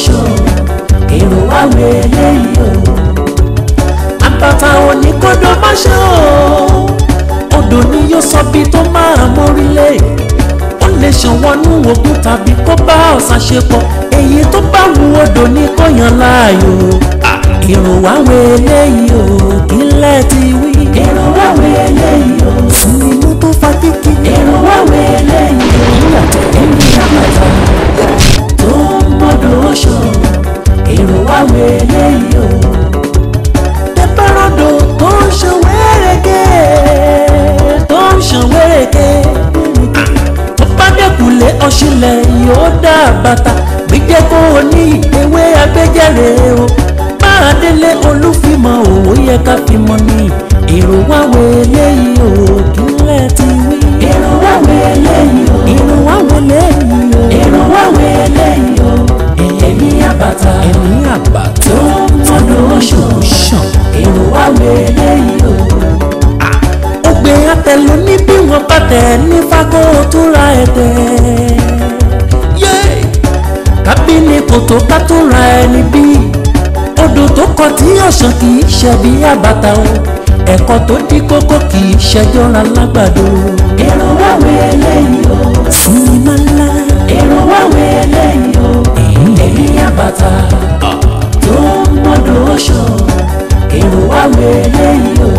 oṣù èrò wá wẹlé yìí o. Àbàtà oníkódó má ṣe o. Odò ni yóò sọ bí tó máa mórílé. Ó lè ṣàn wọnú òkun tàbí kó bá ọ̀sà ṣe pọ̀. Èyí tó bá wù odò ní kó yàn láàyò. Èrò wá wẹlé yìí o. Kílẹ̀ ti wí. Èrò wá wẹlé yìí o. Sinimú tó fa kíkì. Èrò wá wẹlé yìí o. Èmi àbàtà tó mọ́dọ̀ oṣù. Èrò wá wẹlé yìí o. Tẹ́pẹ́rọ́dọ̀ tó ń ṣe wẹ́rẹ́gẹ́. Tó ń ṣe wẹ́rẹ́gẹ́. Tó bá dẹ́kunlé ọ̀ṣìlẹ̀ yóò dá bàtà. Gbígbé kó o ní ewé agbẹ́jẹ̀rẹ̀ o. Máa délé olúfimọ̀ òwò yẹ ká fi mọ ní. Èrò wá wẹlé yìí o. Kílẹ̀ ti wí. Èrò wá wẹlé yìí o. Èrò wá wẹlé yìí o. Èrò wá wẹlé yìí o. Èmi àbàtà. Èmi àbàtà. Tó mọ́dọ̀ oṣù ṣàn. Èrò wá wẹlé yìí o. Ògbé àtẹ̀lù ní bí wọ́n bá tẹ̀ ní fagbó tó ra ẹ̀tẹ̀. Kábínì kòtò ká tó ra ẹni bí. Odò tó kọ tí ọ̀sán kì í ṣe bí àbàtà o. Ẹ̀kọ́ tó dí kókó kì í ṣẹjọ́ra lágbàdo. Èrò wá wẹlé yìí o. Sinimá ńlá. Èrò wá wẹlé yìí o. Èmi àbàtà tó mọ́dọ̀ oṣù. Èrò wá wẹlé yìí o.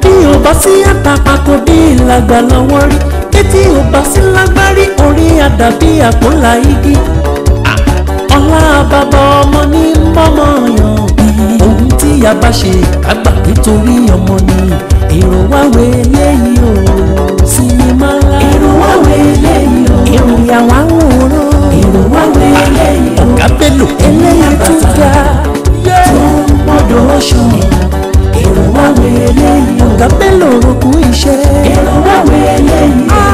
Bí o bá sí àtàpà kò bí ìlàgbà lọ́wọ́ rí. Etí o bá sí lágbárí orí àdàbí àpòlá igi. Ọlá bàbá ọmọ ní mọ́mọ́ yàn. Ohun tí a bá ṣe àgbà nítorí ọmọ ni. Èrò wá wẹlé yìí o. Sinimá ńlá. Èrò wá wẹlé yìí o. Èrò yàwá wòrán. Èrò wá wẹlé yìí o. Ọ̀gá Bello eléyìí tún ga. Tó mọ́dọ̀ oṣù. Èrò wá wẹlé yìí o. Ọ̀gá Bello roku iṣẹ́. Èrò wá wẹlé yìí o.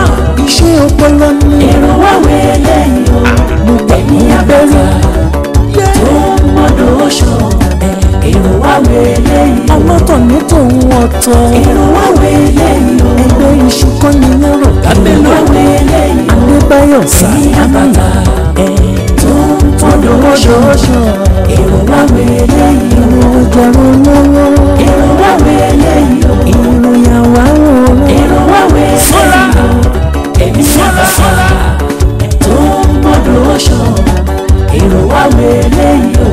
Iṣẹ́ ọpọlọ ni. Èrò wá wẹlé yìí o. Mo gbẹ̀mí abẹ́rẹ́. Tó mọ́dọ̀ oṣù. Èrò wá wẹlé yìí o. Ọlọ́tọ̀ ní tòun ọ̀tọ̀. Èrò wá wẹlé yìí o. Ẹgbẹ́ iṣu kan ní lọ́rọ̀. Èrò wá wẹlé yìí o. Adébáyọ̀ Sàlámì. Àbàtà tó mọ́dọ̀ oṣù. Èrò wá wẹlé yìí o. Ìjọba olówó. Èrò wá wẹlé yìí o. Ìròyìn àwa wò. Èrò wá wẹlé yìí o. Èmi àbàtà tó mọ́dọ̀ oṣù. Èrò wá wẹlé yìí o.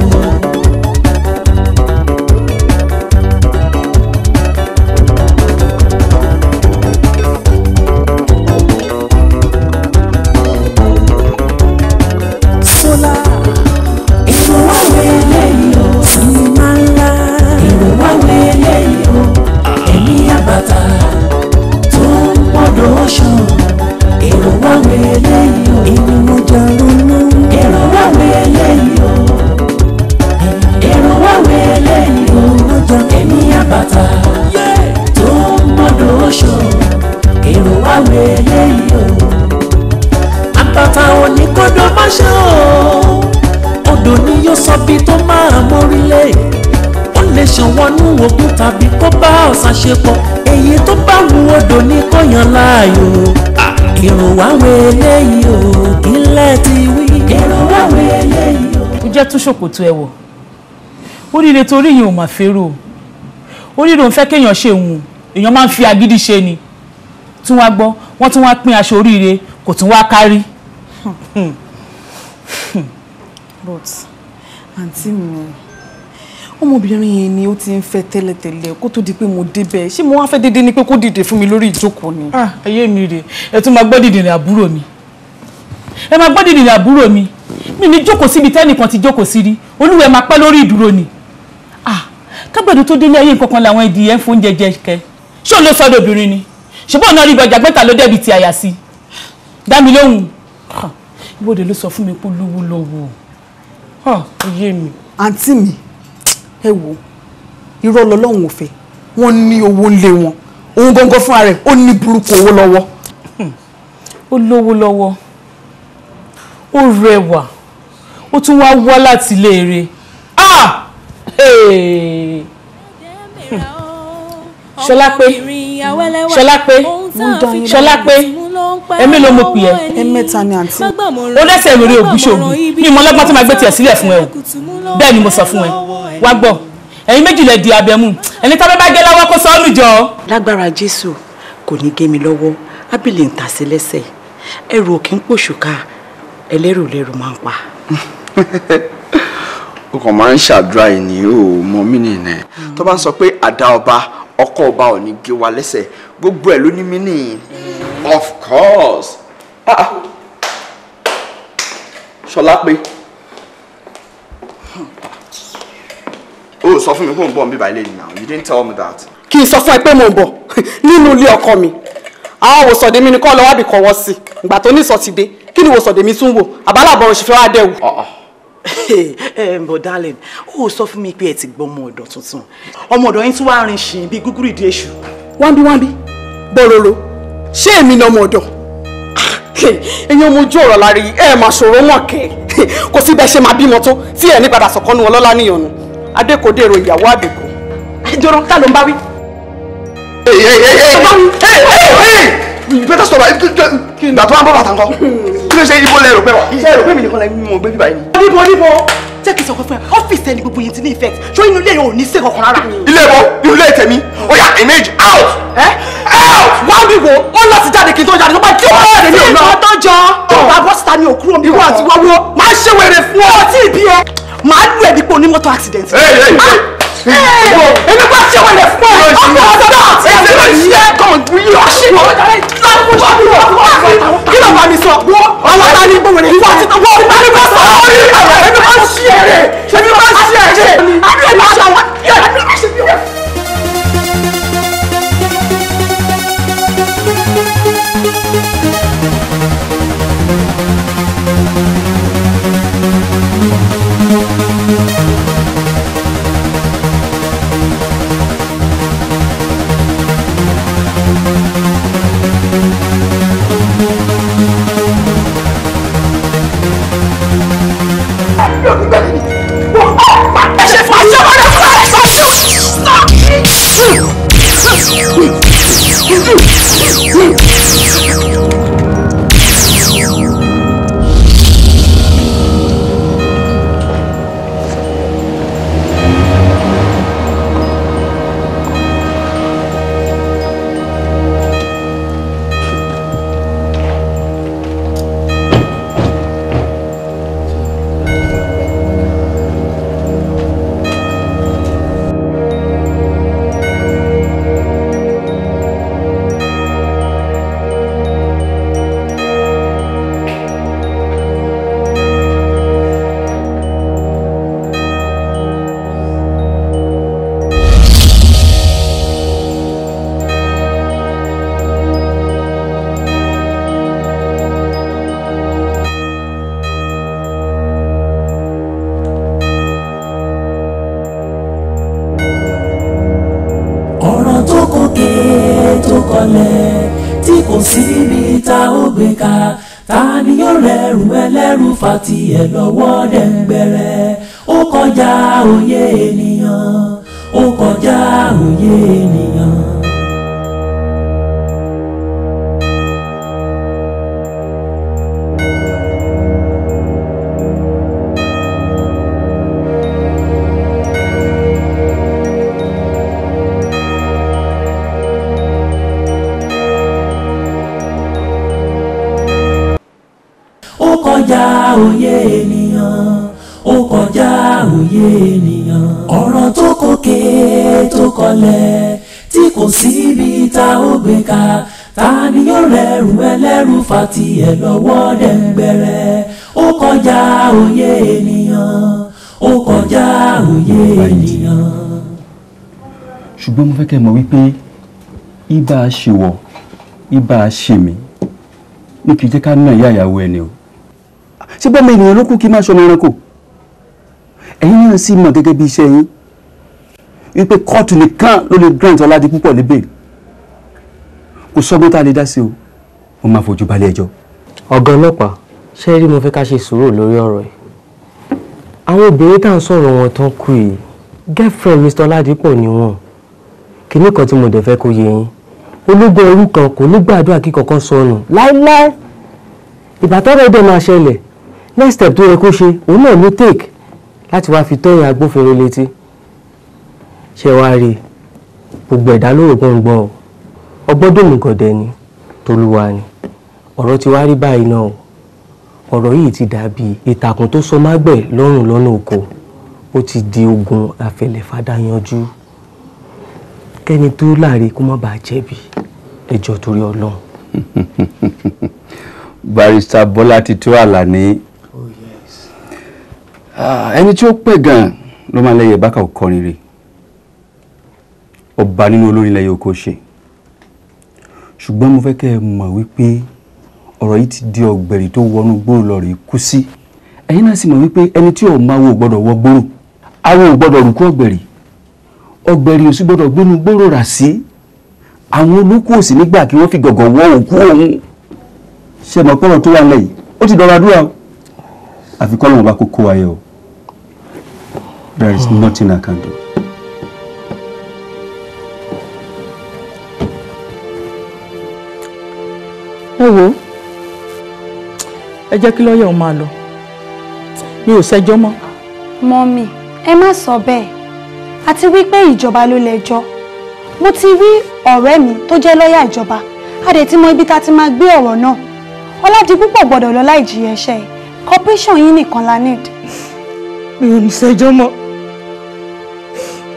Tàbí kó bá ọ̀sà ṣe pọ̀. Èyí tó bá wù odò ní kó yàn láàyò. Èrò wá wẹlé yìí o. Kílẹ̀ ti wí. Èrò wá wẹlé yìí o. Ó jẹ́ tún ṣòkòtò ẹ̀ wọ̀. Oríire torí yìí ò mà fẹ́rò. Oríire òun fẹ́ kéèyàn ṣe òun. Èèyàn máa ń fi agídí ṣe ni. Tún wá gbọ́, wọ́n tún wá pín aṣọ oríire kò tún wá kárí. But àǹtí mi, ọmọbìnrin yẹn ni ó ti ń fẹ́ tẹ́lẹ̀tẹ́lẹ̀ kó tó di pé mo débẹ̀. Ṣé mo wá fẹ́ dédé ni pé kó dìde fún mi lórí ìjókòó ni? Ayé mi rè, ẹ tún máa gbọ́ dìdìrín àbúrò mi. Ẹ máa gbọ́ dìdìrín àbúrò mi. Mi ní jókòó síbi tẹ́nìkan ti jókòó sí rí. Olúwẹ̀ máa pẹ́ lórí ìdúró ni. Kágbàdo tó délé ayé nǹkan kan làwọn ìdíyẹ ń fún oúnjẹ jẹ kẹ. Ṣé o ló sọ́dọ̀ obìnrin ni? Ṣùgbọ́n ọ̀nà rí gbọ̀jà gbẹ́ta ló dẹ́bi ti àyà sí. Dá mi lóhùn. Ibodè ló sọ fún mi pé olówó lọ́wọ́. Ayé mi. Àǹtí mi, ẹ wò irọ́ lọ́lọ́run ò fẹ́. Wọ́n ní owó lé wọn. Òun gangan fúnra rẹ̀ ó ní burúkú owó lọ́wọ́. Ó lówó lọ́wọ́. Ó rẹwà. Ó tún wá wá láti léèrè. Ṣọlápé. Ṣọlápé. Ṣọlápé. èmi ló mọ̀ pé ẹ mẹ́ta ni àǹtí. ó lẹ́sẹ̀ lórí ògúnṣògùn ní ìmọ̀ ọlọ́gbọ́n tó máa gbé tiẹ̀ sílẹ̀ fún ẹ o bẹ́ẹ̀ ni mo sọ fún ẹ wá gbọ́ ẹ̀yin méjì lẹ di abẹ́mú ẹni tá bá gé lọ́wọ́ kó sọ́ọ́nù jọ. lágbára Jésù kò ní gé mi lọ́wọ́ ábìlì ń tà sí lẹ́sẹ̀ ẹrù òkè ń pòṣùká ẹlẹ́rù lẹ́rù máa ń pa. o kàn máa ń ṣàdúrà ẹ̀ ní o mọ mí nìyẹn tó bá ń sọ pé àdá ọba ọkọ ọba ò ní gé wa lẹ́sẹ̀ gbogbo ẹ̀ ló ní mí nìyẹn of course. Ṣọlá pé o sọ fún mi pé o ń bọ̀ ń bíbá ilé yìí now you didn't tell me that. kí n sọ fún ẹ pé mo ń bọ̀ nínú ilé ọkọ mi àwọn òsòdè mi ni kọ́ lọ́wọ́ àbíkọ́ wọ́ sí ìgbà tó ní ìsọ̀tìdé kí ni òsòdè mi tún wò àbálàbọ̀ òṣìfẹ́ wa dẹ̀ wò. But darling ó sọ fún mi pé ẹ ti gbọ́ ọmọ ọ̀dọ̀ tuntun ọmọ ọ̀dọ̀ yín tún wá rìn ṣìn bíi gúgúrú ìdí èṣù. wáńbí bòròrò ṣé èmi ni ọmọ ọ̀dọ̀ èèyàn mojú ọ̀rọ̀ lárí ẹ máa ṣòro mọ̀ kẹ́ kò sí bẹ́ẹ̀ ṣe máa bímọ tó tí ẹ̀ ní padà sọ̀kọ́nu ọlọ́lá níyànnú adékòdèrò ìyàwó àbẹ̀kọ. ìjọba tá ló ń bá wí. You better stop it. Ìgbà tó máa ń bọ́ bàtà ńkọ́. Kí ló ṣe ibo lẹ́rù pẹ́ wá? Ṣé ẹ̀rù pé mi nìkan lẹ́yìn mo gbé bíbá yìí? Níbo jẹ́ kí n sọ fún ẹ ọ́fíìsì ẹni gbogbo yẹn ti ní effect ṣó inú ilé yẹn ò ní sí kankan rárá. Ilé ìbò inú ilé tèmi ó yá image out. Out. wá bí wo ó láti jáde kí n tó jáde tó bá jẹ́ ọ̀rọ̀ rẹ̀ ní ọ̀nà. ọ̀nà tó jọ ọba bọ́sítà ni òkúrò mi. ìwọ àti wọ́wọ́ máa ṣe wèrè fún ọ. ọtí ìbí ẹ máa lù ẹ dípò onímọ́tò accident. èmi bá ṣe wèrè fún ọ. ọkọ ọ̀dọ́ náà ti ẹ̀ ló ń ṣe kàn yọ ṣe kí ló bá mi sọ ọlọ́lá ní gbogbo rẹ̀ fún àti tọwọ́ ọ̀rẹ́ mi bá sọ orí ẹ̀rẹ́ mi bá ṣí ẹ̀rẹ́ ṣe mi bá ṣí ẹ̀rẹ́ àbí ẹ̀ máa ṣe àwọn ẹ̀rẹ́ mi bá ṣe bí wọ́n. Fati ẹ lọ́wọ́ dẹ̀ngbẹ̀rẹ̀ ó kọjá òye ènìyàn ó kọjá òye ènìyàn. Òye ènìyàn ó kọjá òye ènìyàn ọ̀rọ̀ tó kókè tó kọlẹ̀ tí kò síbi tá ó gbé ka ta ni yóò rẹrù ẹlẹ́rù Fati ẹ lọ́wọ́ dẹ̀ngbẹ̀rẹ̀ ó kọjá òye ènìyàn ó kọjá òye ènìyàn. ṣùgbọ́n mo fẹ́ kẹ́ mọ̀ wípé ibà ṣèwọ̀ ibà ṣèmí ní kì í jẹ́ ká ná ìyá ìyàwó ẹni o ṣé bọ́mọ ènìyàn ló kú kí má ṣọmọ ẹranko ẹ̀yin náà sì mọ̀ gẹ́gẹ́ bí iṣẹ́ yín wípé kóòtù nìkan ló lè grant Ọládipúpọ̀ ní bail kò sọ́gbọ́n tá a lè dá sí o mo máa fojú balẹ̀ ẹjọ́. ọ̀gá ọlọ́pàá ṣé rí mo fẹ́ ká ṣe sùúrù lórí ọ̀rọ̀ yìí àwọn obìnrin tá à ń sọ̀rọ̀ wọn tán kú yìí girlfriend Mr. Ọládipọ̀ ni wọ́n kìíní kan tí mo dẹ̀ fẹ́ kó yé yín ológun ẹrú kan kò ní gbàdúrà kí kankan sọnù láíláí. ìbátọ́rọ̀ ẹ̀dẹ̀ máa ṣẹlẹ̀ next step tó yẹ kó ṣe òun náà ló take láti wá fi tọ́yìn agbófinró létí. ṣé wàá rí gbogbo ẹ̀dá lóògùn ń gbọ́ ọgbọ́dọ̀mùgọ̀dẹ̀ ni tolúwa ni ọ̀rọ̀ ti wá rí báyìí náà ọ̀rọ̀ yìí ti dàbí ìtàkùn tó so mágbẹ̀ lọ́rùn lọ́nà oko ó ti di ogun àfẹlẹ̀fàdà yanjú kẹ́ni tó láre kó má bàa jẹ̀bi ẹjọ́ torí Ọlọ́run. Barrister Bọ́lá ti tó Àlàní ẹni tí ó pẹ́ gan ló máa lẹ́yẹ bákà kọrin rè ọba nínú olórin lẹ́yẹ oko ṣe ṣùgbọ́n mo fẹ́ kẹ́ ẹ mọ̀ wípé ọ̀rọ̀ yìí ti di ọ̀gbẹ̀rì tó wọnú gbòòrò lọ rè kú sí ẹ̀yin náà sì mọ̀ wípé ẹni tí ò máa wo gbọ́dọ̀ wọ gbòòrò àwọn ò gbọ́dọ̀ rúkú ọ̀gbẹ̀rì ò sì gbọ́dọ̀ gbénu gbòòrò rà sí àwọn olókù òsì nígbà kí wọ́n fi gọ̀gọ̀ wọ òkú òun ṣe mọ̀ pọ́nrọ̀ tó wà lẹ́yìn ó ti dọ̀rọ̀ àdúrà àfi kọ́ lọ́wọ́ bá kó kó ayé o there is nothing I can do. ẹ wo ẹ jẹ́ kí lọ́ọ̀yà òun máa lọ mi ò ṣẹjọ́ mọ́. mọ́mì ẹ má sọ bẹ́ẹ̀ àti wípé ìjọba ló lẹ́jọ́ mo ti rí ọ̀rẹ́ mi tó jẹ́ lọ́ọ̀yà ìjọba a dẹ̀ ti mọ ibi tá a ti máa gbé ọ̀rọ̀ náà Ọládipúpọ̀ gbọ́dọ̀ lọ láì jìyà ẹ̀ṣẹ̀ corporation yín nìkan la need. mi ò ní ṣẹjọ́ mọ́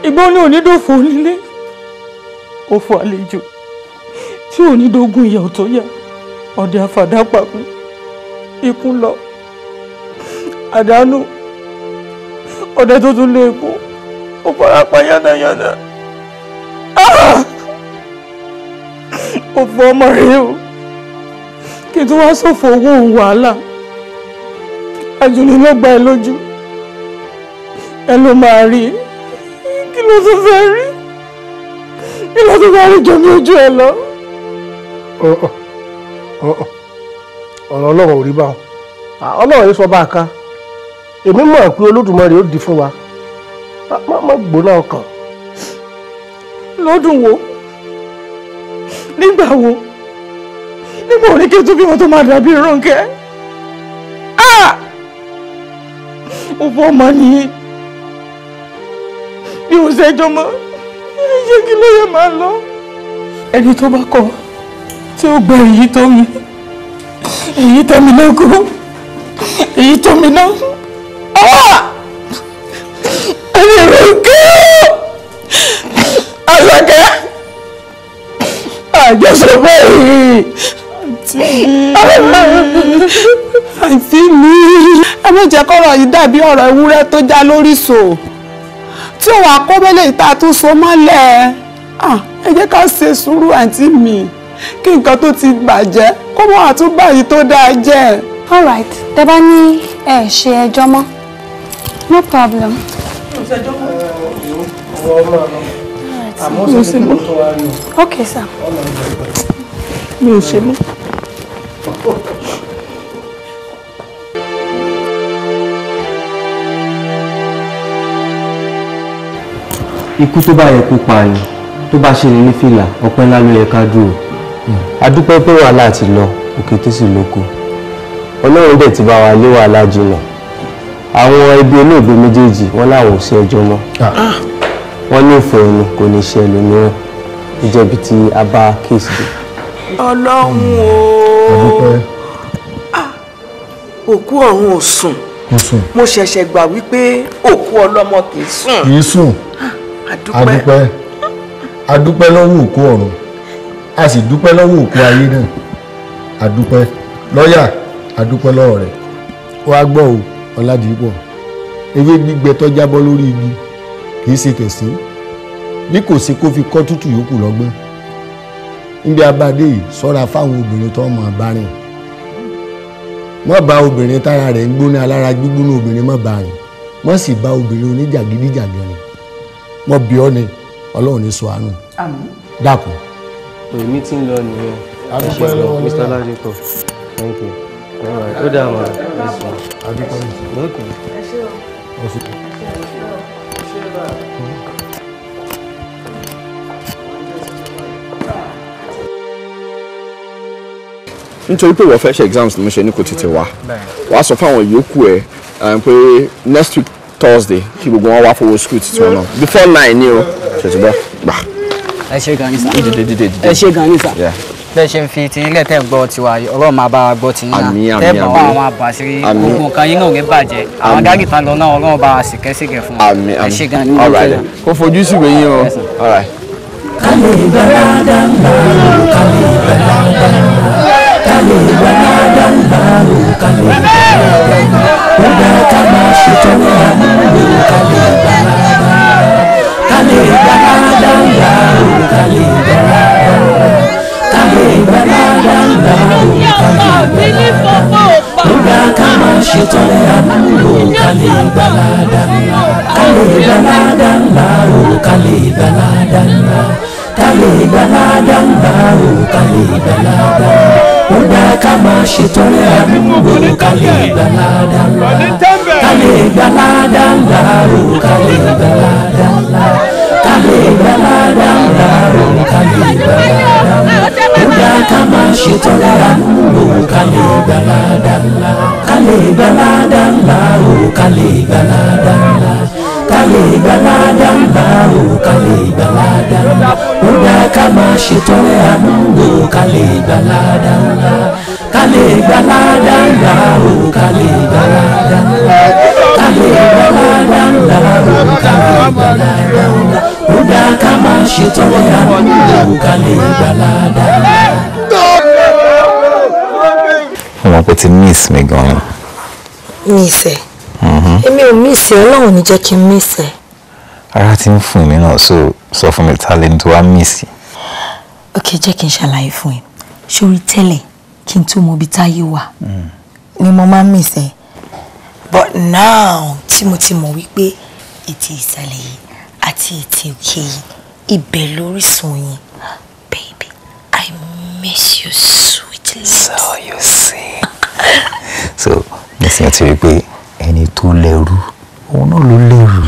ìgbọ́n ní onídòfò onílé òfò àlejò tí onídógún ìyà tó yà ọ̀dẹ àfàdápàkú ikú lọ àdánù ọ̀dẹ tó tún lé epo ó farapa yánnayànna òfò ọmọ rẹ o kí n tó wá ṣòfò owó òun wàhálà àjùlé ló gba ẹ lójú ẹ ló máa rí kí ló tún fẹ́ rí kí ló tún fẹ́ rí jọ ní ojú ẹ lọ. ọ̀rọ̀ Ọlọ́run ò rí báwọn Ọlọ́run yìí sọ bá a ká èmi mọ̀ pé Olódùmarè ó di fún wa má gbóná ọkàn. lọ́dún wo nígbà wo nígbà òní kí n tún bí wọn tó máa dàbí Rónkẹ́ òfò ọmọ nìyí bí o ṣẹjọ́ mọ́ ṣé kí ló yẹ máa lọ ẹni tó bá kọ tí ó gbẹ èyí tó mi èyí tó mi náà kú èyí tó mi náà ẹni Rónkẹ́ Àṣàkẹ́ àjọṣe báyìí àǹtí mi ẹ má jẹ́ kọ́rọ̀ yìí dàbí ọ̀rọ̀ ewúrẹ́ tó já lórí sò tí òun àkọ́bẹ́lẹ̀ ìta tó so mọ́lẹ̀ ẹ jẹ́ ká ṣe sùúrù àǹtí mi kí nǹkan tó ti bàjẹ́ kó mọ́ àtúbà yìí tó dáa jẹ́. all right tẹ́ bá ní ẹ ṣe ẹjọ́ mọ́ no problem. àmọ́ ṣe kí ló tó wá rí o. okay sir. mi ò ṣe mọ́. ikú tó bá yẹ kó pààyàn tó bá ṣe ní fìlà ọpẹ́ ńlá ló yẹ ká dúró adúpẹ́ pé wàhálà ti lọ òkété sì lóko Ọlọ́run dẹ̀ ti bá wa lé wàhálà jìnnà àwọn ẹbí olóògbé méjèèjì wọn láwọn ò sí ẹjọ́ mọ́ wọn ní òfò ẹni kò ní ṣe ẹlòmíràn ìjẹbi tí a bá kéèsì dé. Ọlọ́run o òkú ọ̀run ò sùn mo ṣẹ̀ṣẹ̀ gbà wípé òkú ọlọ́mọ kì í sùn. adúpẹ́ lọ́wọ́ òkú ọ̀run a sì dúpẹ́ lọ́wọ́ òkú ayé náà adúpẹ́ lọ́yà adúpẹ́ lọ́wọ́ rẹ̀ wàá gbọ́ o Ọládipúpọ̀ ewé gbígbẹ tó jábọ́ lórí igi kì í ṣe tẹ̀sín bí kò sí kó fi kọ́ tútù yòókù lọ́gbọ́n níbi abádé yìí sọ́ra fáwọn obìnrin tó mọ̀ bá rìn mọ́ bá obìnrin tára rẹ̀ ń gbóná alára gbígbóná obìnrin mọ́ bá rìn mọ́ sì bá obìnrin oníjàgídíjàgan rìn mọ́ bí ọ́ ni Ọlọ́run ní sọ àánú dákun. èmi tí ń lọ nìyẹn. adúpẹ́ lọ́wọ́ Mr. Ladipo thank you. ó dà wọ́n. adúpẹ́ lọ́kùn. nítorí pé wọ́n fẹ́ ṣe exams ni mo ṣe ní kò tètè wá wàá sọ fáwọn yòókù ẹ̀ pé next week Thursday kí gbogbo wọn wá fowó school títí wọn náà before 9 ni o ṣètìgbọ́ gbà. ẹ ṣe gan ni sà ẹ ṣe gan ni sà bẹ́ẹ̀ ṣe ń fi ti ilé tẹ́ gbọ́ tiwa ọlọ́run máa bá wa gbọ́ ti yín náà tẹ́ bọ̀ wá àwọn àbọ̀ àṣírí gbogbo nǹkan yín náà ò ní bàjẹ́ àwọn gáàgì tán lọ náà ọlọ́run bá wa sìkẹ́sìkẹ́ fún wa ẹ ṣe gan ni wọ́n fẹ́ yà. kó fojú sí ìwé yín o. kálí ìgbàlódé ńlá kálí ìgbàlódé kálí ìgbàlódé ńlá kálí ìgbàlódé ó dá ká máa ṣètò ní àmúlò kálí ìgbàlódé kálí ìgbàlódé ńlá kálí ìgbàlódé. Kálí ìgbàlódé ńlá kálí ìgbàlódé ó dá ká máa ṣètò ní àmúlò kálí ìgbàlódé ńlá kálí ìgbàlódé ńlá kálí ìgbàlódé ńlá kálí ìgbàlódé ńlá kálí ìgbàlódé ó dá ká máa ṣètò ní àmúlò kálí ìgbàlódé ńlá kálí ìgbàlódé ńlá kálí ìgbàlódé ńlá kálí ìgbàlódé ńlá kálí ìgbàlódé ó dá ká máa ṣètò ní àmúlò kálí ìgbàlódé ńlá kálí ìgbàlódé ńlá kálí ìgbàlódé ńlá kálí ìgbàlódé ńlá kálí ìgbàlódé ńlá ó dá ká máa ṣètò ní àmúlò kálí ìgbàlódé ńlá kálí ìgbàlódé ńlá kálí ìgbàlódé ńlá kálí ìgbàlódé ńlá kálí ìgbàlódé ńlá ó dá ká máa ṣètò ní àmúlò kálí ìgbàlódé ńlá. Mo pé ti miss mi gan-an. Miss ẹ. Èmi ò miss ẹ, Ọlọ́run ní jẹ́ kí n miss ẹ. Ara ti ń fún mi náà sọ fún mi ta lẹni tó wá miss. Ok, jẹ́ kí n ṣàlàyé fún ẹ. Ṣorí tẹ́lẹ̀ kí n tó mọ ibi táyé wà ni mo máa ń miss ẹ. But now tí mo ti mọ̀ wípé ètè ìsàlẹ̀ yìí àti ètè òkè yìí ibẹ̀ lórísun yìí. Baby, I miss you sweetly. So you see. So nísìnyí ti rí pé ẹni tó lẹ́rù òun náà ló lẹ́rù.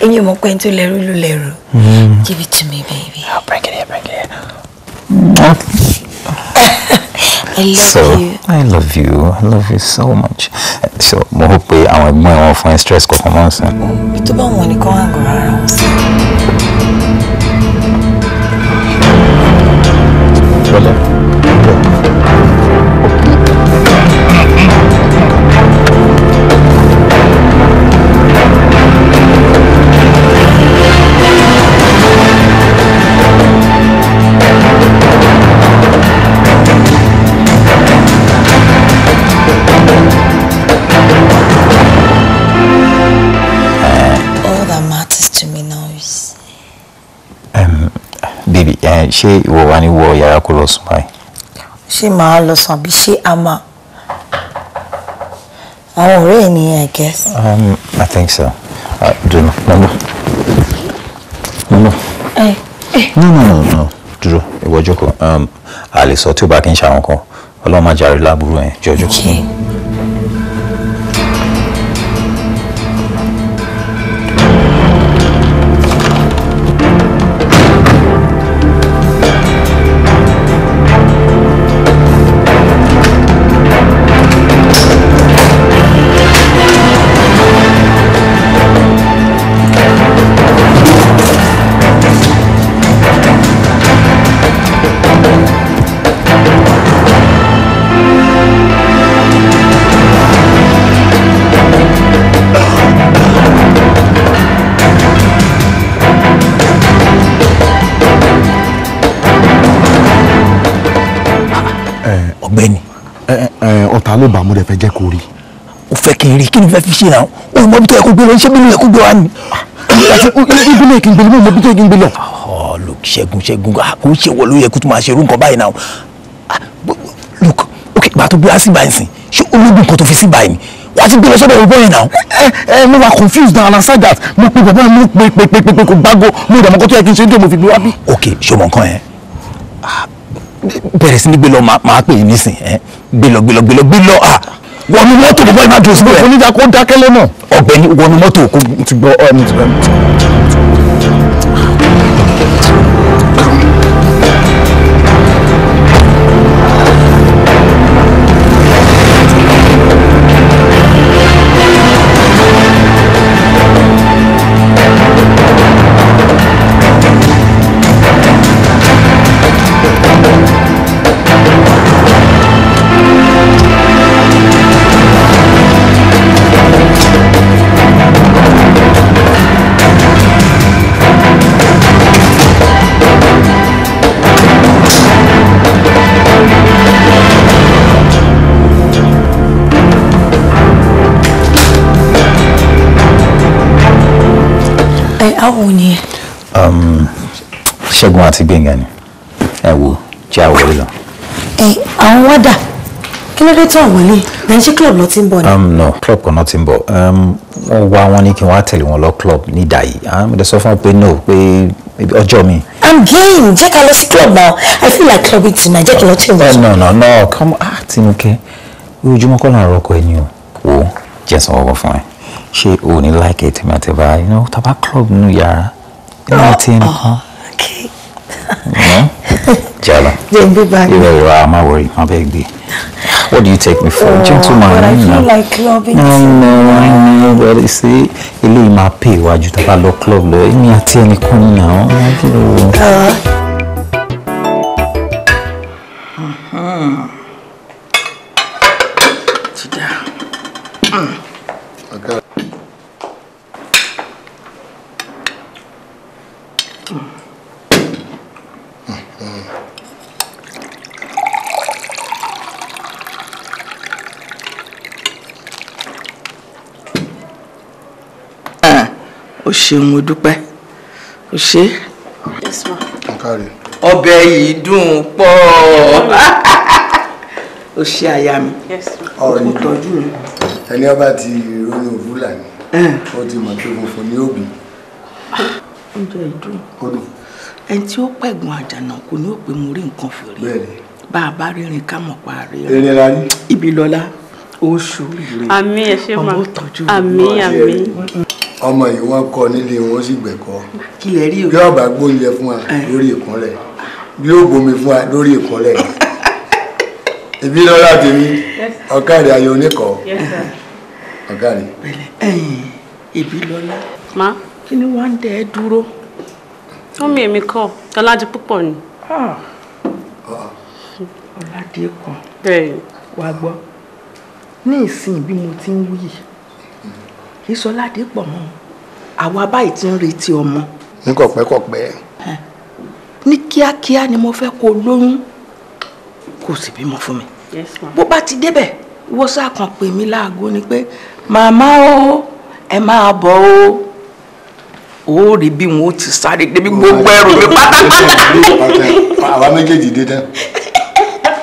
Èmi ò mọ̀ pé ẹni tó lẹ́rù ló lẹ́rù. Give it to me, baby. I'll bring it here, bring it here. I love you so much. So mo hope pé àwọn ẹ̀gbọ́n wọn fún ẹ stress kankan mọ́ sí. Tó bá wọn nìkan wà gòrò ara wọn sí. Baby, ṣé ìwọ wà ní wọ yàrá kó lọ sùn báyìí? Ṣé màá lọ sùn àbí ṣé a máa? Àwọn ọ̀rẹ́ ẹ̀ ni, I guess. I think so. Dúró, no. No. Dúró, ìwọ jókòó. A lè sọ tí ó bá kí n ṣàwọn kan. Ọlọ́run má jàre láburú ẹ̀ jọjọ́. Okay. Ọ̀gbẹ́ni ọ̀tá ló bá mo rẹ̀ fẹ́ jẹ́ kó rí. O fẹ́ kí n rí kí ni fẹ́ fi ṣe náà o mọ bí tó yẹ kó gbé lọ iṣẹ́ bí ló yẹ kó gbé wá ni. Ibi lè kí n gbé lọ mọ bí tó yẹ kí n gbé lọ. Look Ṣẹ́gun kò ṣe wọ ló yẹ kó tún máa ṣe irú nǹkan báyìí náà. Look ok gbà tó gbé wá sí báyìí sìn ṣé olóògùn kan tó fi sí báyìí ni wà á ti gbé lọ sọ́dọ̀ ìbọn yẹn náà. Mo wà confused now and aside that mo pe bàbá mi pé kò gbágo mo ìdààmú kó tó yẹ kí n ṣe ń dé mo fi gbé wá bí. Ok ṣé o mọ nǹkan yẹn bẹ̀rẹ̀ sí ní gbé lọ máa pè é nísìn gbé lọ wọnú mọ́tò bọ́ ìmá dùn síbẹ̀ oníjà kó dákẹ́ lọ́nà ọ̀gbẹ́ni wọnú mọ́tò kó ti gbọ́ ọ̀nì ti gbọ́. àwọn ni Ṣẹ́gun àti Gbénga ni ẹ wo jẹ́ àwọlé lọ. Àwọn wádà kí ló dé tó wọlé nàìjíríà club lọ ti ń bọ̀ ni. No club kan náà ti ń bọ̀ wọ́n wá wọn ní kí wọ́n á tẹ̀lé wọn lọ club ní ìdáyìí mo dẹ̀ sọ fún wọn pé no pé ọjọ́ mi. I'm game jẹ́ ká lọ sí club now I feel like clubbing tonight jẹ́ kí lọ tí o mọ̀. No come Tinúkẹ́ ojúmọ́ kọ́ là ń rọ́kọ̀ ẹni o wò jẹ́ sọ wọ́wọ́ fún ẹ ṣé o ò ní láìkẹ́ tèmi àti bá tàbá club nínú yàrá nínú àti ẹnìkan. Jala. You're my worry. My baby. What do you take me for? Gentleman. But I feel like clubbing. I know. But you see, ilé máa pay wájú tá bá lọ club lọ. Èmi àti ẹnìkan now. O ṣeun mo dúpẹ́ o ṣe. Yes ma. Ọbẹ̀ yìí dùn pọ̀ o ṣe aya mi. Yes ma. ọ̀rọ̀ ní tọ́jú mi ẹni ọba ti ronú Fúlàní ó ti mọ̀ pé funfun ní òbí. Oúnjẹ ìdùn ẹni tí ó pẹ̀gùn àjànà kò ní ó pé mo rí nǹkan fèrè bá a bá rírin ká mọ̀ pa rí rẹ̀ la ní. Ìbílọ́lá oṣù rere àmín ẹ ṣé ma ọmọ tọ́jú àmín ọmọ yìí wọ́n kọ́ nílé wọn sì gbẹ̀kọ́ kí lẹ rí o bí ọba gbóúnjẹ fún wa lórí ìkúnlẹ̀ bí ó bomi fún wa lórí ìkúnlẹ̀ Ìbílọ́lá tèmi ọ̀kadì ayọ̀ oníkọ̀ ọ̀kadì. Ìbílọ́lá ma kí ni wọ́n ń dẹ́ ẹ dúró. wọ́n mi èmi kọ́ Ọlájí púpọ̀ ni. Ọládé kan bẹ́ẹ̀ wá gbọ́ ní ìsìn bí mo ti ń wí kì í sọ Ládé pọ̀ mọ́ àwa báyìí ti ń retí ọmọ. ní kọ̀pẹ́kọ̀pẹ́. ní kíákíá ni mo fẹ́ kó lóyún kó sì bímọ fún mi. bó bá ti débẹ̀ wọ́n sàkàn pè mí láago ni pé màmá o ẹ máa bọ̀ o ó rí bí wọn ó ti sáré débi gbogbo ẹrù mi pátápátá. àwa méjèèjì dé tán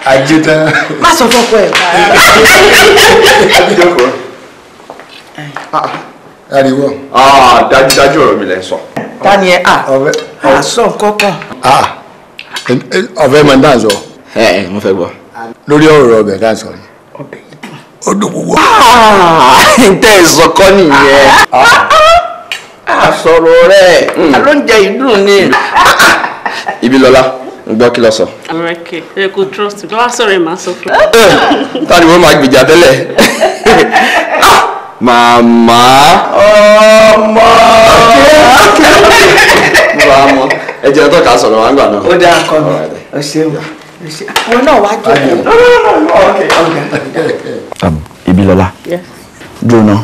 ajé tán. má sọ fọ́pọ̀ ẹ̀ ariwo. dájúdájú ọ̀rọ̀ mi lẹ sọ. tani ẹ sọ kankan. ọ̀fẹ́ máa ń dà sọ. mo fẹ́ gbọ́. lórí ọ̀rọ̀ ọbẹ̀ dà sọ ni. ó dùn púpọ̀. tẹ́ ẹ sọkọ́ nìyẹn. sọ̀rọ̀ rẹ̀ alóúnjẹ ìdùn ni. Ìbílọ́lá ń gbọ́ kí lọ sọ. amẹ́kẹ́ ẹ kò trust me lọ́wọ́ sọ̀rọ̀ ẹ̀ máa sọ fún mi. táni wọ́n máa gbìjà tẹ́lẹ̀. Màmá ọmọ ẹ jẹ́ tó ká sọ̀rọ̀ wá ń gbà náà. ó dáa kọ́ mi ó ṣeun àwọn náà wá jọ Ìbílọ́lá dúró náà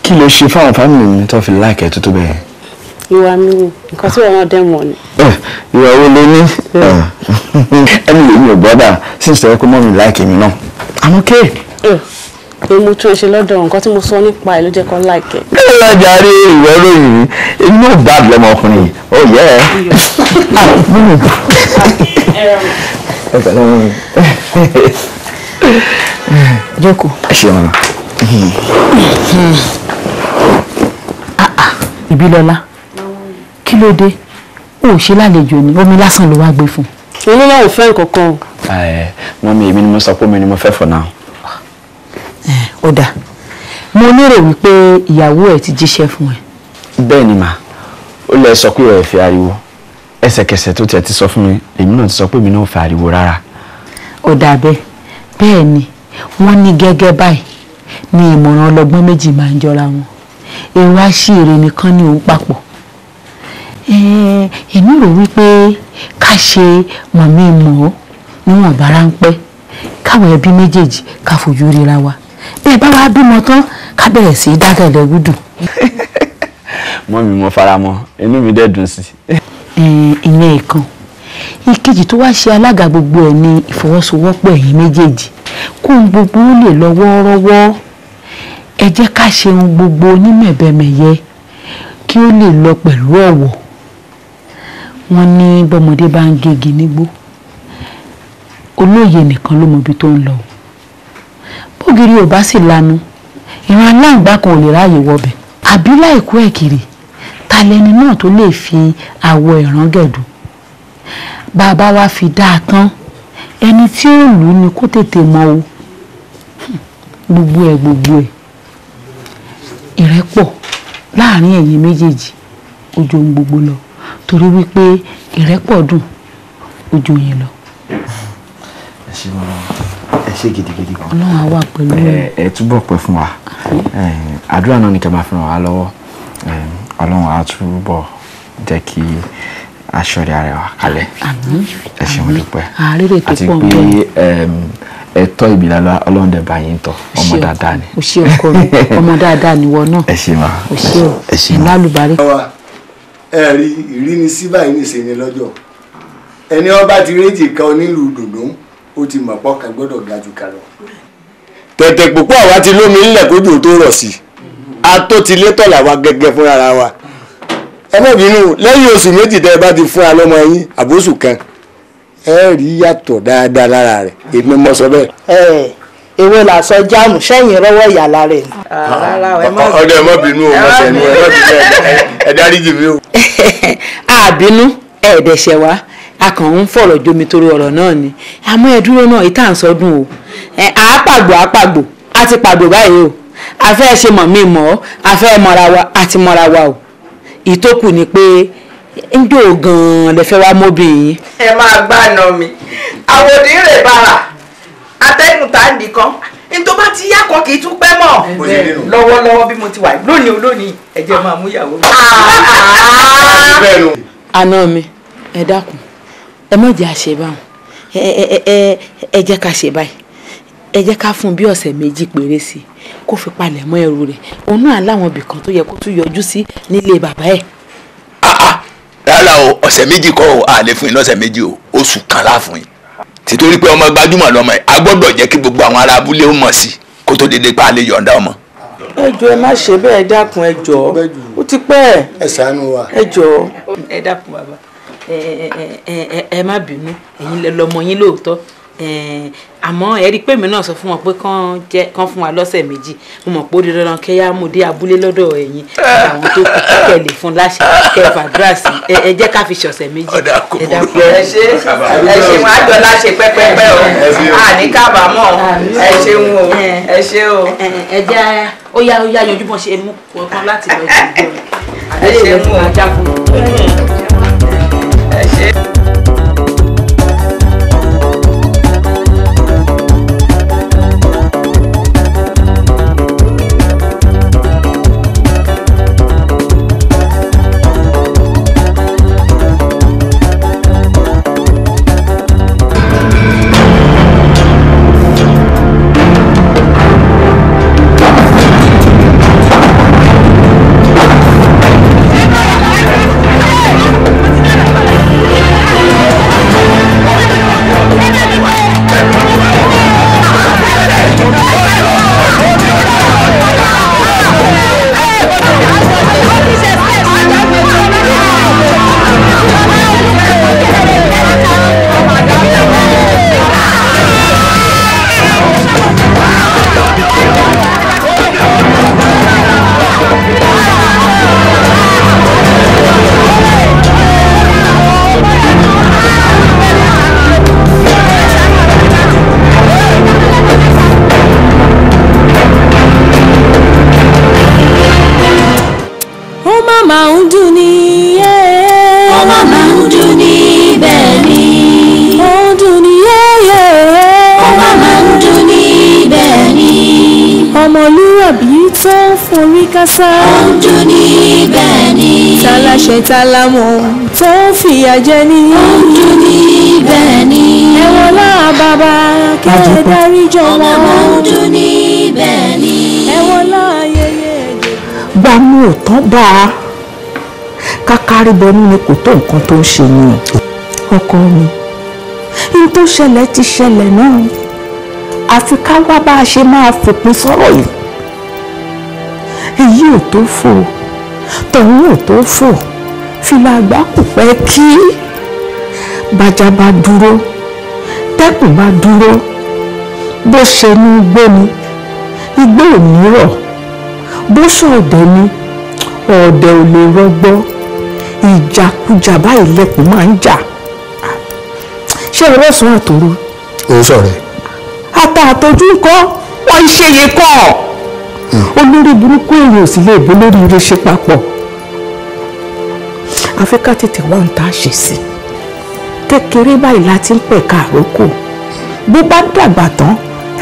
kí ló ṣe fáwọn fámìlì mi tó fi láìkẹ́ tó tó bẹ́ẹ̀. ìwà mi ni nǹkan tí wọn dẹ́ mọ̀ ni. ìwà wo ló ní ẹni lèmi ò gbọ́dọ̀ sísè ẹ kó mọ́ mi láìkẹ́ mi náà I'm okay. pé mo tún ṣe lọ́dọ̀ nǹkan tí mo sọ nípa ẹ̀ ló jẹ́ kó láìkẹ́. kí ló lọ́jà rí ìwọ ròyìn rí èmi náà bá lọmọkùnrin yìí ó yẹ ẹ. jókòó. ẹ ṣe mama. Ìbílọ́lá kí ló dé o ò ṣe lálejò ni omi lásán ló wá gbé fún. inú náà ò fẹ́ nǹkan kan o. mọ́mí èmi ni mo sọ pé mi ni mo fẹ́ for now. ó dáa mo lérò wípé ìyàwó ẹ ti jíṣẹ́ fún ẹ. bẹ́ẹ̀ ni mà ó lè sọ pé ẹ fẹ́ ariwo ẹsẹ̀kẹsẹ̀ tó tiẹ̀ ti sọ fún mi èmi náà ti sọ pé mi náà fẹ́ ariwo rárá. ó dáa bẹ́ẹ̀ ni wọ́n ní gẹ́gẹ́ báyìí ni ìmọ̀ràn ọlọ́gbọ́n méjì máa ń jọra wọn èrò àṣírí nìkan ni òun papọ̀. èmi rò wípé ká ṣe mọ̀mí mọ̀ níwọ̀n bá ráńpẹ́ káwọn ẹbí méjèèjì ká fojú ríra wa bẹ́ẹ̀ bá wá bímọ tán ká bẹ̀rẹ̀ sí í dágẹ̀lẹ̀ gúdù. mọ́mí mo fara mọ́ inú mi dẹ̀ dùn sí. ìyẹn ìkan ìkejì tó wá ṣe alága gbogbo ẹ̀ ní ìfọwọ́sowọ́pọ̀ ẹ̀yin méjèèjì kó ohun gbogbo ó lè lọ wọ́ọ́rọ́wọ́ ẹ jẹ́ ká ṣe ohun gbogbo onímẹ̀bẹ̀mẹ̀yẹ kí ó lè lọ pẹ̀lú ọ̀wọ̀. Wọ́n ní bọ́mọdé bá ń gégi nígbó olóye nìkan ló mọbi tó ń lọ. Bógiri ò bá sì lanu ìran aláǹgbá kan ò lè ráàyè wọbẹ̀. Àbí láìkú ẹ̀ kiri ta lẹni náà tó lè fi àwọ̀ ẹ̀rán gẹ̀dù. Bàbá wa fi dáa tán ẹni tí ó lù ú ni kó tètè mọ o. Gbogbo ẹ̀ ìrẹ́pọ̀ láàrin ẹ̀yin méjèèjì ojú ohun gbogbo lọ torí wípé ìrẹ́pọ̀ dùn ojú yín lọ. Ẹ ṣé gidigidi gan. Ọlọ́run á wà pẹ̀lú ẹ túbọ̀ pẹ́ fún wa. Àdúrà náà ni kẹ́ máa fi ràn wá lọ́wọ́. Ọlọ́run á túbọ̀ jẹ́ kí aṣọ́rẹ́ ara wa kalẹ̀. Ẹ ṣé mo dúpẹ́. Àárẹ̀ tó pọ̀ ń bọ̀. Àti pé ẹ̀tọ́ ìbílẹ̀ Ọlọ́run dẹ̀ bá yín tọ́ ọmọ dáadáa ni. O ṣé ọkọ mi ọmọ dáadáa ni wọ náà. Ẹ ṣé ma. O ṣé o ìlálùbárí. ẹ rí ìrínisí báyìí ní ìṣẹ́ni lọ́jọ́ ẹni ọba ti réjì kan onílù dùndún ó ti mọ̀ pọ́ kan gbọ́dọ̀ ga jù kan lọ. tẹ̀tẹ̀ púpọ̀ àwa ti lómi ńlẹ̀ kójú tó rọ̀ sí a tó ti létọ̀ làwa gẹ́gẹ́ fúnra wa. ẹ má bínú lẹ́yìn oṣù méjì tẹ́ ẹ bá ti fún alọ́mọ yín àbóṣù kan ẹ rí yàtọ̀ dáadáa lára rẹ̀ èmi mọ̀ sọ bẹ́ẹ̀. èwo là sọ jáàmù sẹ́yìn rọ́wọ́ ìyàlá rẹ̀ ni. ọdẹ ẹ má bínú o mọ̀ sẹ́nu ẹ má bínú ẹ dáríjì mi o. Àbínú ẹ̀ẹ́dẹ̀ṣẹ̀ wa a kàn ń fọ̀rọ̀ jomi torí ọ̀rọ̀ náà ni àmọ́ ẹ dúró náà ìta ń sọdún o àápàgbò a ti pàgbò báyìí o a fẹ́ ṣe mọ̀ mí mọ́ a fẹ́ mọ́ra wa a ti mọ́ra wa o ìtókù ni pé ń dò gan-an lè fẹ́ wá mọ́bìnrin. ẹ máa gbàna mi àwòdì rè bàrà atẹ́gùn tá ń dìkan nítorí bá ti yá kan kì í tún pẹ́ mọ́ lọ́wọ́lọ́wọ́ bí mo ti wà lónìí ẹ jẹ́ máa mú ìyàwó mi. Àná mi ẹ dákun ẹ má jẹ́ àṣẹ báwọn ẹ jẹ́ ká ṣe báyìí ẹ jẹ́ ká fún bí ọ̀sẹ̀ méjì péré sí i kó fi palẹ̀ mọ́ ẹrù rẹ̀ òun náà láwọn ibì kan tó yẹ kó tún yọjú sí nílé bàbá ẹ̀. rárá o ọ̀sẹ̀ méjì kọ́ o a lè fún yín lọ́sẹ̀ méjì o oṣù kan la fún yín títorí pé ọmọ gbajúmọ̀ lọ́mọ ẹ̀ a gbọ́dọ̀ jẹ́ kí gbogbo àwọn ará abúlé ó mọ̀ sí kó tó dédé pa á lè yọ̀ǹda ọmọ. ẹ jọ̀ọ́ ẹ má ṣe bẹ́ẹ̀ dákun ẹ jọ̀ọ́ ó ti pẹ́ ẹ ṣàánú wa. ẹ jọ̀ọ́ ẹ dákun bàbá ẹ má bínú ẹ̀yin lẹ lọ́mọ yín lóòótọ́ àmọ́ ẹ rí i pé mi náà sọ fún wọn pé kán fún wa lọ́sẹ̀ méjì mo mọ̀ pé ó di dandan kẹ́yà mo dé abúlé lọ́dọ̀ ẹ̀yin àwọn tó kù kẹ́ lè fún láṣẹ kẹ́ fàdúrà sí ẹ jẹ́ ká fi ṣọ̀sẹ̀ méjì ẹ dákun ẹ ṣe wọn àjọ láṣẹ pẹ́pẹ́pẹ́ o àní kábàámọ̀ ẹ ṣeun o ẹ ṣe o. ẹ jẹ́ ó yá yanjú bọ́n ṣe mú ọkàn láti lọ jù ú ẹ ṣeun o ẹ ṣe. Ọdún ní bẹ́ẹ̀ ni. Tàlàṣẹ tàlàmọ̀ tó ń fìyà jẹ ní. Ọdún ní bẹ́ẹ̀ ni. Ẹ̀wọ̀n láà bàbá kẹ́ dárí jọ wọn. Ọdún ní bẹ́ẹ̀ ni. Ẹ̀wọ̀n láà yẹyẹ ẹ̀jẹ̀. Gbanú òtán bá a kákárí bọnú ni kò tó nǹkan tó ń ṣe ni ọkọ mi n tó ṣẹlẹ̀ ti ṣẹlẹ̀ náà àfi ká wá bá a ṣe máa fòpin sọ̀rọ̀ yìí èyí ò tó fò tọ̀hún ò tó fò fìlà àgbà kò pẹ́ kí bájá bá dúró tẹ́kùn bá dúró bó ṣe ní igbó ni igbó ò ní rọ̀ bó ṣọ̀dẹ̀ ni ọ̀dẹ̀ ò lè rọgbọ́ ìjàkújà báyìí lẹ́kùn máa ń jà ṣé ọlọ́sàn àtòru. ó sọ̀rọ̀ àtàtọ́jú kọ́ wọ́n ṣe yẹ kọ́ olórí burúkú èrè ò sì lè bó lórí ire ṣe papọ̀ afẹ́ká tètè wá ń tá a ṣe sí kékeré báyìí láti ń pẹ̀ka àrókò bó bá dàgbà tán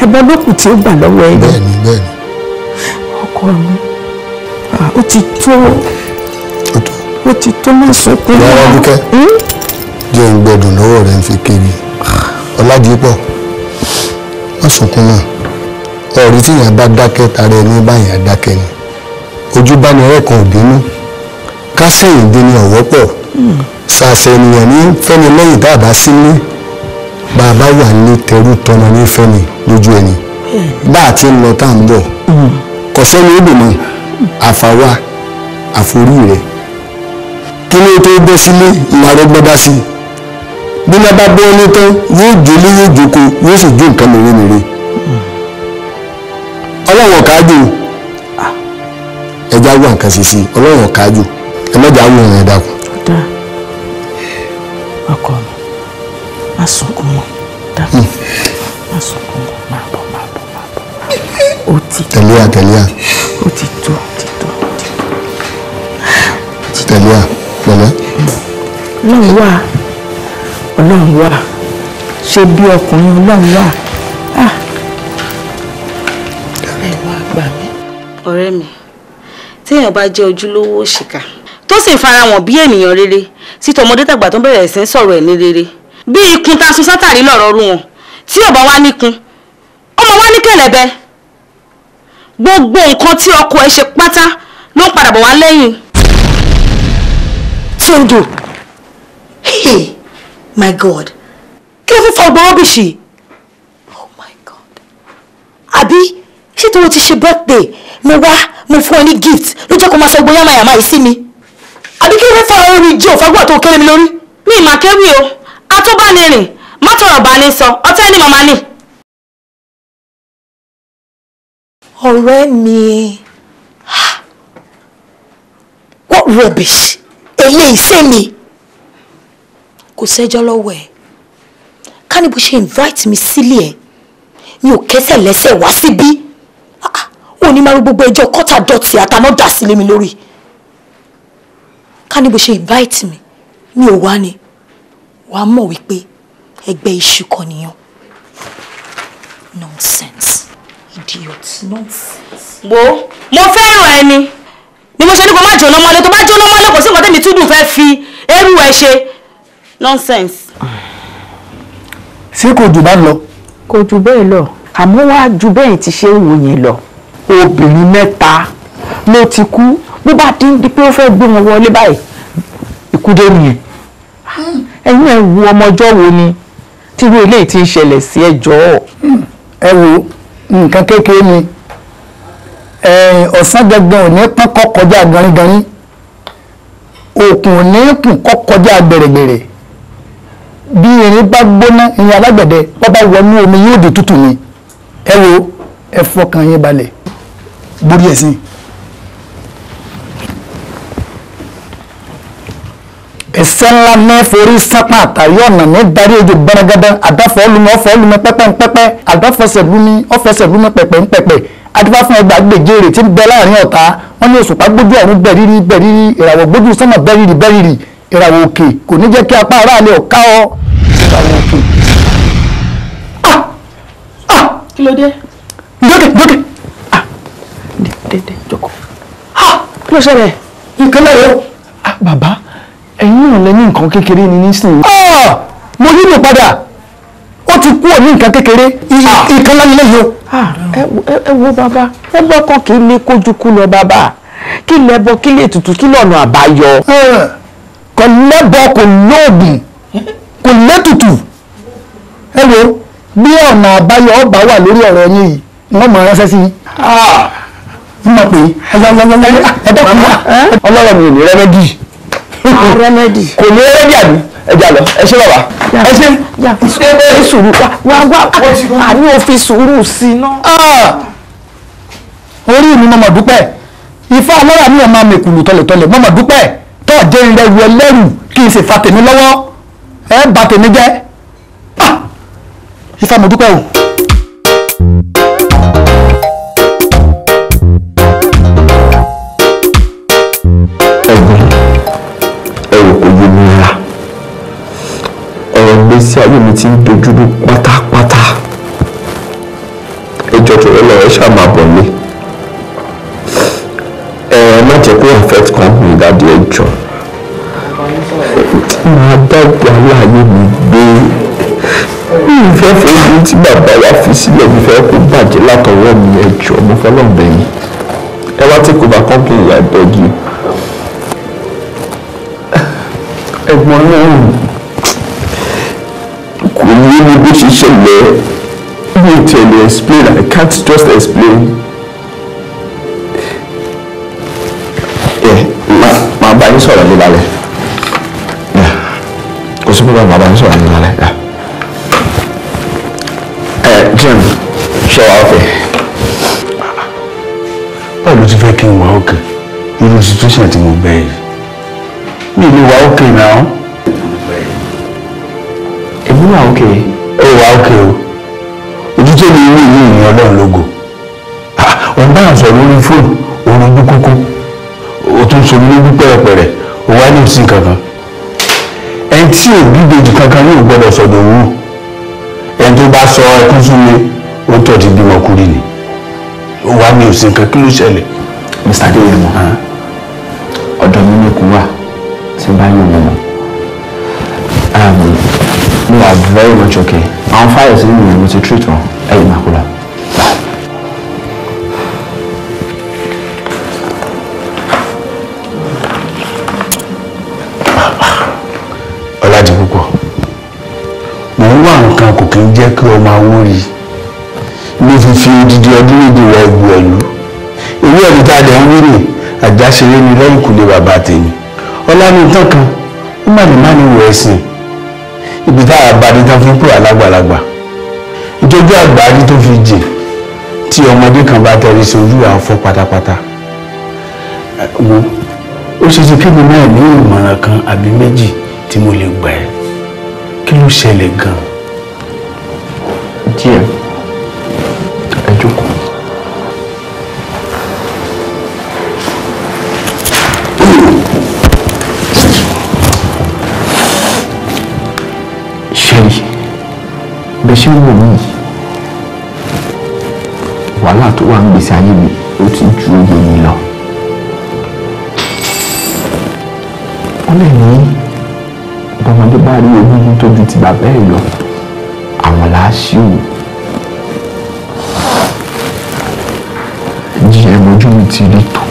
ẹbọ lókùn tí ó gbà lọ́wọ́ ẹni. bẹ́ẹ̀ni bẹ́ẹ̀ni. ọkọ mi ó ti tó ó ti tó má sọ pé. yàrá dúkẹ́ jẹ́ ń gbọ́dọ̀ lọ́wọ́ rẹ̀ ń fi kiri ọ̀làdìpọ̀ má sunkún náà ọ̀rí tí yàn bá dákẹ́ tara ẹni báyìí àdákẹ́ ni ojú bá ní ọ̀rẹ́ kan ò bínú kásẹ̀yìn dín ní ọ̀wọ́ pọ̀ ṣàṣẹ ènìyàn ní fẹ́ni lẹ́yìn tá a bá sí ní bàbá wà ní tẹrú tọmọ ní fẹ́ni lójú ẹni bá a ti ń lọ tá à ń bọ̀ kò sẹ́ni ó dùnmọ́ àfàwà àforí rẹ̀ kí ló tó bẹ́ sílé ìlàrọ̀ gbọ́dá sí i bí wọ́n bá bọ́ ní tán yóò jólé yóò jókòó yóò sì jó nǹkan mèremère ọlọ́wọ̀n káájú ẹja wà nǹkan sí sí ọlọ́wọ̀n káájú ẹ mẹ́jà wọ ìrìn ẹ̀dàkùn. ọkọ mi má sunkún mọ́ dákun má sunkún mọ́ máa bọ̀ ó ti tó tẹ̀lé à ó ti tó tẹ̀lé à pẹ̀lẹ́. ọlọ́run wà ṣe bí ọkùnrin ọlọ́run wà. ẹ wá gbà mí. ọ̀rẹ́ mi téèyàn bá jẹ́ ojúlówó òṣìkà tó sì fara wọn bí ènìyàn rere tí tọmọdé tàgbà tó ń bẹ̀rẹ̀ sí ń sọ̀rọ̀ ẹ̀ ní rere bí ikùn ta sun sátàrí lọ̀rọ̀ rú wọn tí ò bá wá níkun ọmọ wá ní kẹ̀lẹ̀bẹ̀ gbogbo nǹkan tí ọkọ ẹ ṣe pátá ló ń padà bọ̀ wá lẹ́yìn. Tóńdò hey my God kí ló fi fa ọgbọ́n rọ́bìṣì oh my God àbí ṣé tó o ti ṣe birthday mo fún ẹ ní gift ló jẹ́ kó máa sọ gbóyá màyàmá yìí sí mi àbí kí ló fi fa orin jí òfagbọ́ tó kéré mi lórí. mi ì máa kéwì o atóbánirìn mọ́tòrọ̀ bá ní sọ ọtẹ́ ní màmá nì. ọ̀rẹ́ mi what rubbish eléyìí sẹ́mi kò sẹ́jọ́ lọ́wọ́ ẹ̀ ká ní bó ṣe invite mi sílé ẹ̀ mi ò kẹ́sẹ̀ lẹ́sẹ̀ wá síbí ò ní máa rí gbogbo ẹjọ́ kọ́tà dọ̀tí àtàná dà sílé mi lórí ká ní bó ṣe invite mi ò wá ni wàá mọ̀ wípé ẹgbẹ́ iṣu kan nìyàn nonsense idiot nonsense. wo mo fẹ́ràn ẹni ni mo ṣe ní kó má jóná mọ́lé tó bá jóná mọ́lé kò sí nǹkan tẹ́mi túdùn fẹ́ fi eérú ẹ ṣe nonsense. ṣé kò jù bá lọ. kò jù bẹ́ẹ̀ lọ àmọ́ wàá ju bẹ́ẹ̀ ti ṣe ń wò yẹn lọ obìnrin mẹ́ta ló ti kú bó bá dín di pé ó fẹ́ gbé wọn wọlé báyìí ikú dé nìyẹn ẹ̀yin ẹ̀ wo ọmọ ọjọ́ wo ni tí irú eléyìí ti ń ṣẹlẹ̀ sí ẹjọ́. ẹ wo nǹkan kékeré ni ọ̀sán gangan ò ní pọ́n kọ́ kọjá ganigani òkun ò ní kùn kọ́ kọjá gbẹ̀rẹ̀gbẹ̀rẹ̀ bí irin bá gbóná irin alágbẹ̀dẹ wọ́n bá wọnú omi yóò di tútù ni ẹ wo ẹ fọkàn yín balẹ̀ borí ẹ̀ sìn. ẹsẹ̀ ńlá mẹ́forí sápá àtàrí ọ̀nà ní darí ojú gbọ́nagádá àdáfọ́ ọlùmọ̀ ọ̀fọ̀ ọlùmọ̀ pẹ́pẹ́ńpẹ́pẹ́ àdáfọ́sẹ̀ lúmi ọ̀fẹ́sẹ̀ lúmi pẹ̀pẹ́ńpẹ́pẹ́ adífá fún ẹgbàá gbèjèrè tí ń bẹ láàrin ọ̀tá wọn ní òṣùpá gbójú ọ̀run bẹ̀rìrì ìràwọ̀ gbójú sọ́mọ̀ bẹ̀rìrì ìràwọ̀ òkè kò ní jẹ́ kí apá aráàlú ọ̀ká ọ ìràwọ̀ òkè. kí ló dé. jókè dédé jókòó. kí ló ṣẹlẹ̀. nǹkan lẹ́yìn bàbá ẹ̀yin náà lẹ ní nǹkan kékeré ni nísìnyí. mo yí lò padà ó ti kú òní nǹkan kékeré ìkan láyé lẹ́yìn o. ẹ wo bàbá ẹgbẹ́ kan kì í lé kójú kú lọ bàbá kí lẹ́bọ kí lè tutù kí lọ́nà àbáyọ. kò lẹ́bọ kò lóògùn kò lẹ́tùtù ẹ wo bí ọ̀nà àbáyọ ọba wà lórí ọ̀rọ̀ yín yìí wọ́n mọ̀ ránṣẹ́ sí i. mọ̀ pé ẹ̀dá kan wá ọlọ́rọ̀ mi ò ní rẹ́mẹ́dì. rẹ́mẹ́dì. kò ní rẹ́mẹ́dì àbí ẹja lọ ẹ ṣé bàbá ẹ ṣé. fi sùúrù wá àní o fi sùúrù sí i náà. orí mi mọ̀mọ́ dúpẹ́ ifá ọlọ́rà mi ò máa mèkùlù tọ̀lẹ̀tọ̀lẹ̀ mọ̀mọ́ dúpẹ́ tó jẹ́ ilẹ̀ ìwé ẹlẹ́rù kí n sì fa tèmi lọ́wọ́ ẹ bà tèmi jẹ́ ifá mo dúpẹ́ o. ìgbésí ayé mi ti ń dojúrú pátápátá ẹjọ́ tó rẹ lọ́wọ́ ṣáà máa bọ̀ mí má jẹ́ kó affect company dáadé ẹjọ́ máa dàgbà láàyè mi gbé mi ìfẹ́ fojú tí bàbá wa fi sílẹ̀ mi fẹ́ kó bàjẹ́ látọwọ́ mi ẹjọ́ mo fọlọ́ bẹ̀yìn ẹ wá take over company I beg you ẹ̀gbọ́n náà kò ní ní bó ṣe ṣẹlẹ̀ mi ò tẹ̀lé explain I can't just explain. Màá bá yín sọ̀rọ̀ nílálẹ̀ kò sí pípa màá bá yín sọ̀rọ̀ nílálẹ̀. Jim ṣe wà ókè. báwo ló ti fẹ́ kí n wà ókè irú situation tí mo bẹ̀ yìí mi ò lè wà ókè náà. èmi wà ókè. ó wà ókè o ojú tó lè rí ìlú ìyẹn ọlọ́run lógo òun bá sọ lórí fóònù òun ojú kókó o tún sọ lójú pẹ̀rẹ̀pẹ̀rẹ̀ o wá ní òsín kankan ẹni tí ò bí ìbejì kankan yóò gbọ́dọ̀ sọ̀dọ̀ wù ẹni tó bá sọ ẹkún súnlé ó tọ̀ ti bímọ kúrì ni o wá ní òsín kan kí ló ṣẹlẹ̀. Mr. Adéyẹmọ ọ̀dọ̀ mi ní kú wà tí bá yóò mọ̀ we are very much okay àwọn fáyọ̀sì nínú ìlú ti treat wọn ẹ̀yìn máa kú lọ. ọ̀làdì púpọ̀ mò ń wá nǹkan kò kí ń jẹ́ kí ọmọ awó rí ló fi fi odidi ọdún méjì wọ ẹgbù ẹ̀lú ìwé ẹ̀rí tá a dẹ̀ ń wí rè àjáṣeré ni lẹ́yìn kùlé bàbá tèmi ọlọ́ni tán kan ó má ní má ní wọ ẹ̀sìn ibi tá a bá dé tán fi ń pè alágbàlagbà ìtọ́jú àgbáyé tó fi jìn tí ọmọdé kan bá tẹ̀lé sí ojú àwọn fọ́ pátápátá wo ó ṣe ṣe kí mi náà ní ìmọ̀ràn kan àbí méjì tí mo lè gbà ẹ́ kí ló ṣẹlẹ̀ gan-an. díẹ̀ ẹ jókòó. ṣẹ́rí bẹ́ẹ̀ ṣe ń wò mí wàhálà tó wà ń gbèsè ayé mi ó ti ju oyè mi lọ. ó lè ní bọ́mọdé bá rí ogún tó ju ti bàbá ẹ̀ lọ àwọn làásì ò jíjẹ mojú mi ti rí tó.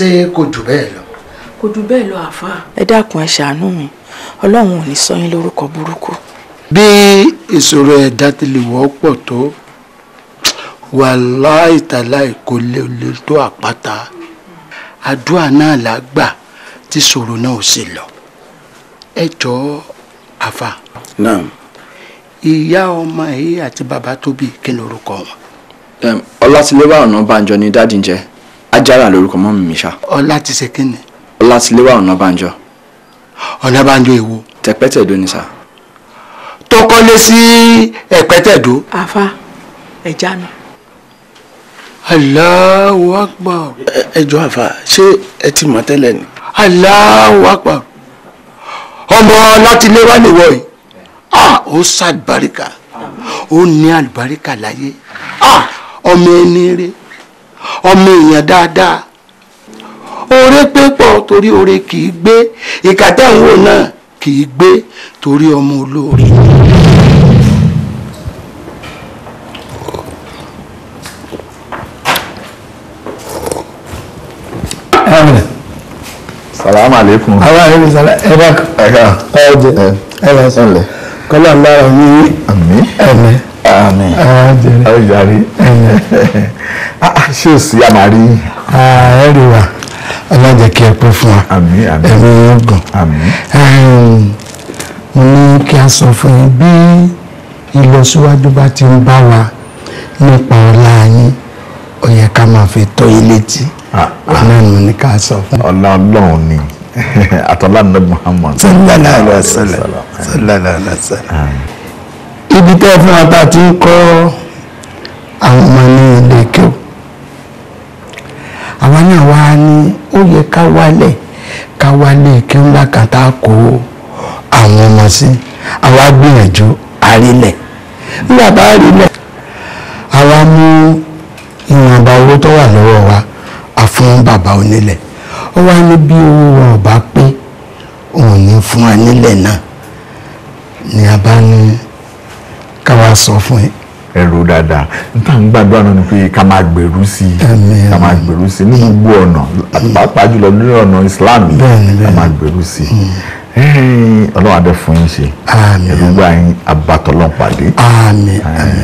ṣé kò jù bẹ́ẹ̀ lọ. kò jù bẹ́ẹ̀ lọ àáfàá. ẹ dákun ẹ ṣàánú mi ọlọ́run ò ní sọ yín lórúkọ burúkú. bí ìṣòro ẹ̀dá ti lè wọ́pọ̀ tó wàláì tàláì kò lè tó àpáta àdúrà náà là gbà tí ìṣòro náà ò sì lọ. ẹ jọ̀ọ́ àfà. náà. ìyá ọmọ yìí àti bàbá tó bí kí lorúkọ wọn. Ọlátiléwá Ọ̀nàbànjọ ni dáàdì ń jẹ́ Ajára lórúkọ mọ́ mi ṣá. Ọlá ti ṣe kí ni. Ọlátiléwá Ọ̀nàbànjọ. Ọ̀nàbànjọ èwo? Tẹ̀pẹ́tẹ̀dó ni sà. Tó kọ́lé sí Ẹ̀pẹ́tẹ̀dó. àfa ẹja nù. Allahu Akbar. ẹjọ́ àfà ṣé ẹ ti mọ̀ tẹ́lẹ̀ ni. Allahu Akbar. Ọmọ Ọlátiléwá nìwọ yìí. Ó sàlùbáríkà. Ó ní àlùbáríkà láyé. Ọmọ ẹni rere. Ọmọ èèyàn dáadáa. Oore pé pọ̀ torí oore kì í gbé. Ìkàtà ìwò náà kì í gbé torí ọmọ olóore. Salaam alaikum. Àwọn àrẹ́bí sálẹ̀ ẹ̀dá ọjẹ́ ẹ̀lẹ́sọ̀lẹ̀ kọ́lá lára ní àmín ẹ̀mẹ́ àmín ọjàrí ṣé ò sí àmàrí ẹ̀rí wa ọlọ́jẹ́ kí ẹ pẹ́ fún wa àmín àmín ẹ̀mí ogun àmín. mo ní kí a sọ fún yín bí ìlọsíwájú bá ti ń bá wa nípa ọlá yín ó yẹ ká máa fi tó yín létí ọ̀nà ìmọ̀ ní ká sọ fún. ọ̀nà ọlọ́run ni àtọ́lá ní Muhammad. sallallahu alaihi wasallam sallallahu alaihi wasallam. ibi tẹ́ fún wa bá ti ń kọ́ àwọn ọmọ ní ilé kéwù àwa náà wá ní ó yẹ ká wálé kéwù ńlá kan tá a kó àwọn ọmọ sí àwa gbìyànjú àrílẹ̀ nígbà bá àrílẹ̀ àwa mú ìwọ̀nba owó tó wà lọ́wọ́ wa fún bàbá onílẹ̀ ó wá ní bí owó wọn ò bá pé òun ní fún wa nílẹ̀ náà ni a bá ní ká wá sọ fún ẹ. ẹrù dáadáa níta ń gbàdúrà náà ni pé ká máa gbèrú sí i ká máa gbèrú sí i ní gbogbo ọ̀nà pàápàá jùlọ lórí ọ̀nà Islam ká máa gbèrú sí i ọlọ́run adé fún yín ṣe ẹ̀rú gbà yín abatọ́lọ́n pàdé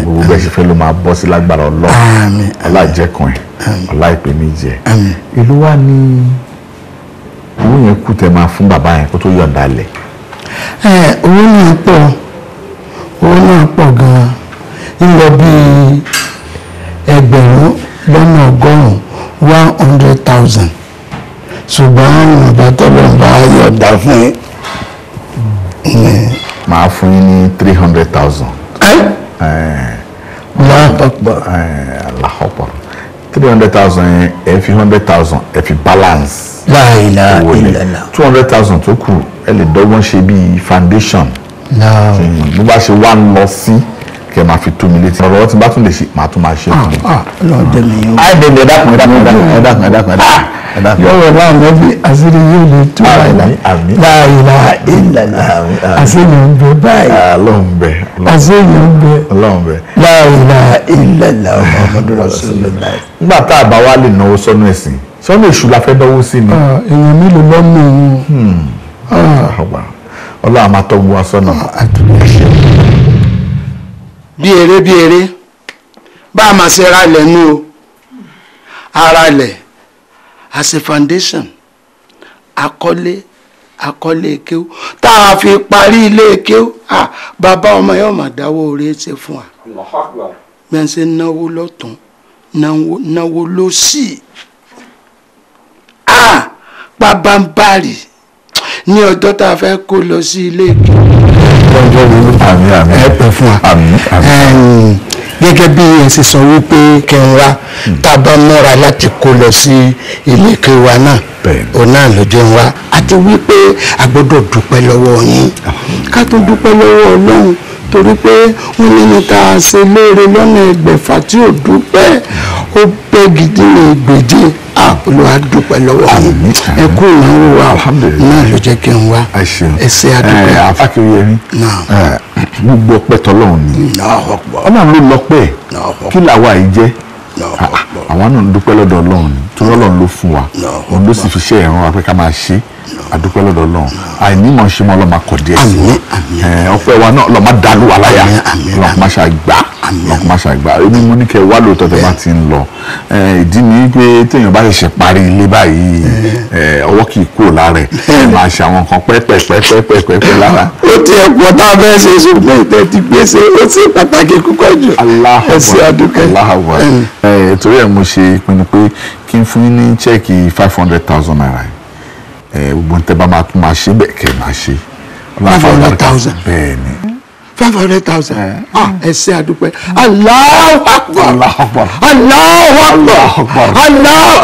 gbogbo bẹ́ẹ̀ ṣe fẹ́ ló máa bọ́ sí lágbára ọlọ́run ọlájẹkùn ẹ̀ ọláìpẹ́ méjì ẹ̀ ìlú wa ní owó yẹn kù tẹ́ máa fún bàbá yẹn kó tó yọ̀ǹda lẹ̀. owó náà pọ̀ gan-an ń lọ bíi ẹgbẹ̀rún lọ́nà ọgọ́rùn-ún 100,000 ṣùgbọ́n àwọn bàbá tọ́lọ̀ ń bá yọ̀ǹda fún yín. máa fún yín ní 300,000. aláhọ̀pọ̀ 300,000 yẹn ẹ fi 100,000 ẹ fi balance. La ilaha illallah. 200,000 tó kù ẹ lè dọ́gbọ́n ṣe bíi foundation. bó bá ṣe wá ń lọ sí kẹ máa fi tó mi létí ọ̀rọ̀ tí bá tún lè ṣe máa tún máa ṣe fún mi. ọlọ́dẹ mi yóò. àìdèdè ẹ̀dákun. yọ̀wọ̀ náà lọ́bí àṣírí yóò lè tú la ilaha illallah àṣírí ń bẹ báyìí àṣírí ń bẹ la ilaha illallah Muhammadu Rasulullah. nígbà tá a bá wá lè náwó sọ́nù ẹ̀sìn sọ́nù èṣù la fẹ́ dánwó sí ni. èèyàn mélòó lọ́mọ òun. ọlọ́run máa tọ́gbọ́n wa sọ́nà. bí eré bá a máa ṣe ra ilẹ̀ nú o ara ilẹ̀ as a foundation akọ́lé kéwú tá a fi parí ilé kéwú bàbá ọmọ yóò máa dáwọ́ orí ṣe fún wa bí wọ́n ṣe náwó lọ́tún náwó lósì pàbàmbarì ní ọjọ́ tá a fẹ́ kó lọ sí ilé kéwú. ẹ pẹ́ fún wa gẹ́gẹ́ bí ẹ ṣe sọ wípé kẹwàá tá a bá mọ́ra láti kó lọ sí ilé kéwàá náà òun náà ló jẹun wá àti wípé a gbọ́dọ̀ dúpẹ́ lọ́wọ́ yín ká tún dúpẹ́ lọ́wọ́ Ọlọ́run torí pé wọ́n nínú tá a ṣe lóore lọ́nà ẹgbẹ̀fà tí ò dúpẹ́ ó pẹ́ gidi ní ìgbèjì Olúwa dúpẹ́ lọ́wọ́ yín ẹ kú ìnáwó wa náà ló jẹ́ kí n wá ẹ ṣé àdúpẹ́. afákẹ́yẹmí gbogbo ọpẹ́ tọ́lọ́run ni Ọlọ́run ló lọ́pẹ́ kí làwa yìí jẹ́ àwọn náà ń dúpẹ́ lọ́dọ̀ Ọlọ́run ni torí Ọlọ́run ló fún wa òun ló sì fi ṣe ìran wa pé ká máa ṣe àdúpẹ́ lọ́dọ̀ Ọlọ́run àìnímọ̀ ṣe mọ́ ọlọ́mà kọ̀ díẹ̀ sí ọpẹ́ wa náà ọlọ́mà dàlú wa láyà ọlọ́mà máa ṣàgbà ọlọ́mà máa ṣàgbà èmi mo ní kẹ́ wá lóòótọ́ tẹ́ bá ti ń lọ ìdí ni pé téèyàn bá ṣẹ̀ṣẹ̀ parí ilé báyìí ọwọ́ kì í kúrò lára ẹ̀ máa ṣe àwọn kan pẹ́pẹ́pẹ́pẹ́pẹ́ lára. ó ti ẹ̀pọ̀ tá a fẹ́ ṣe ṣùgbọ́n ìtẹ́ ti gbèsè ó sì pàtàkì púpọ̀ jù ẹ ṣé àdúpẹ́. torí ẹ̀ mo ṣe ìpinnu pé kí n fún yín ní chẹ́ẹ̀kì 500,000 naira gbogbo tẹ́ bá máa tún máa ṣe bẹ́ẹ̀ kẹ́ máa ṣe. 500,000. bẹ́ẹ̀ ni. 500,000. Ẹ ṣé àdúpẹ́. Allahu Akbar. Allahu Akbar. Allahu Akbar. Allahu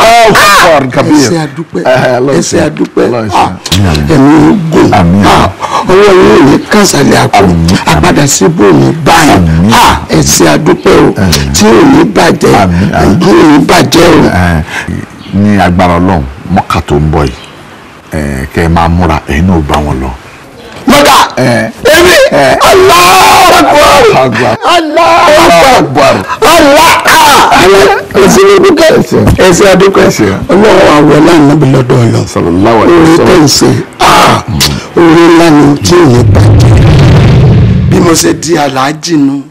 Akbar. Ẹ ṣé àdúpẹ́. Ẹ ṣé àdúpẹ́. Ẹ̀mí gùn. Ọwọ́ yóò ní kásálẹ̀ àpò. Àpadà sí bòmí báyìí. Ẹ ṣé àdúpẹ́ o. Tí ò ní bàjẹ́. Tí ò ní bàjẹ́ o. Ní agbára Ọlọ́run Mọ́kà tó ń bọ̀ yìí kẹ́ ẹ máa múra ẹ̀yin náà bá wọn lọ. Mọ́kà èmi Allahu Akbar. Allahu Akbar. Ẹsẹ̀ àdúgbò Ọlọ́run àwọ̀ lánàá bí lọ́dọ̀ Ọlọ́run orí tẹ̀sí orí ńlá ni tí ò ní bàjẹ́. Bí mo ṣe di aláàjì nu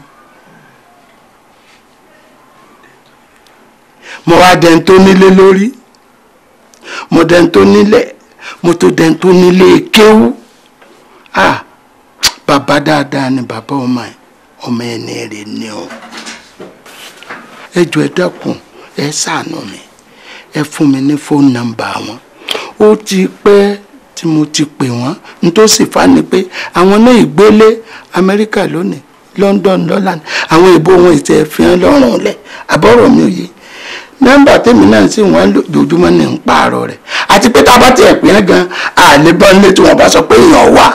mo wá dẹni tó nílé lórí, mo dẹni tó nílé, mo tó dẹni tó nílé kéwú. Bàbá dáadáa ni bàbá ọmọ ẹni rẹ̀ ni o. Ẹ jọ̀ọ́ ẹ dákun ẹ ṣàánú mi, ẹ fún mi ní fóònù nọ́mbà wọn. Ó ti pẹ́ tí mo ti pè wọ́n nítòsí fani pé àwọn náà ìgbélé Amẹ́ríkà lónìí, London lọ́la àwọn ìbò wọn ìtẹ̀ fi hàn lọ́rùn lẹ̀ àbọ̀rọ̀ mi ò yé. Nọ́mbà tèmi náà sì wọ́n lójoojúmọ́ ní ń pààrọ̀ rẹ̀ àti pé tá a bá tiẹ̀ pè é gan àlébọ́n lé tí wọ́n bá sọ pé èèyàn wà.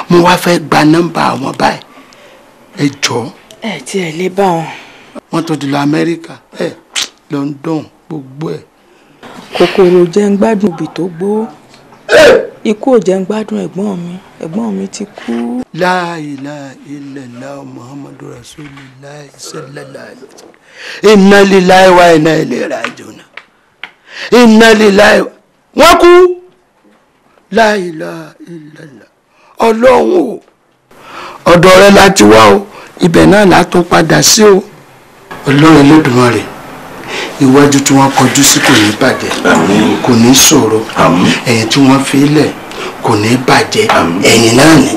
Mo wá fẹ́ gba nọ́mbà wọn báyìí, ẹ jọ̀ọ́. Ẹ tí ẹ lè bá wọn. Wọ́n tó di lọ Amẹ́ríkà London gbogbo ẹ̀. Kòkòrò jẹ́ ń gbádùn òbí tó gbó. Ikú ò jẹ́ ń gbádùn ẹ̀gbọ́n mi ti kú. La ilaha illallah Muhammadu Rasulullah sallallahu alaihi wasallam. Inna lillahi wa inna ilaihi raji'un. Inna lillahi wọ́n kú. La ilaha illallah. Ọlọ́run o, ọ̀dọ̀ rẹ láti wá o, ibẹ̀ náà la tún padà sí o. Ọlọ́run Olódùmarè, iwájú tí wọ́n kọjú sí kò ní bàjẹ́, kò ní ṣòro, ẹ̀yìn tí wọ́n fi lẹ̀ kò ní bàjẹ́, ẹ̀yìn náà ni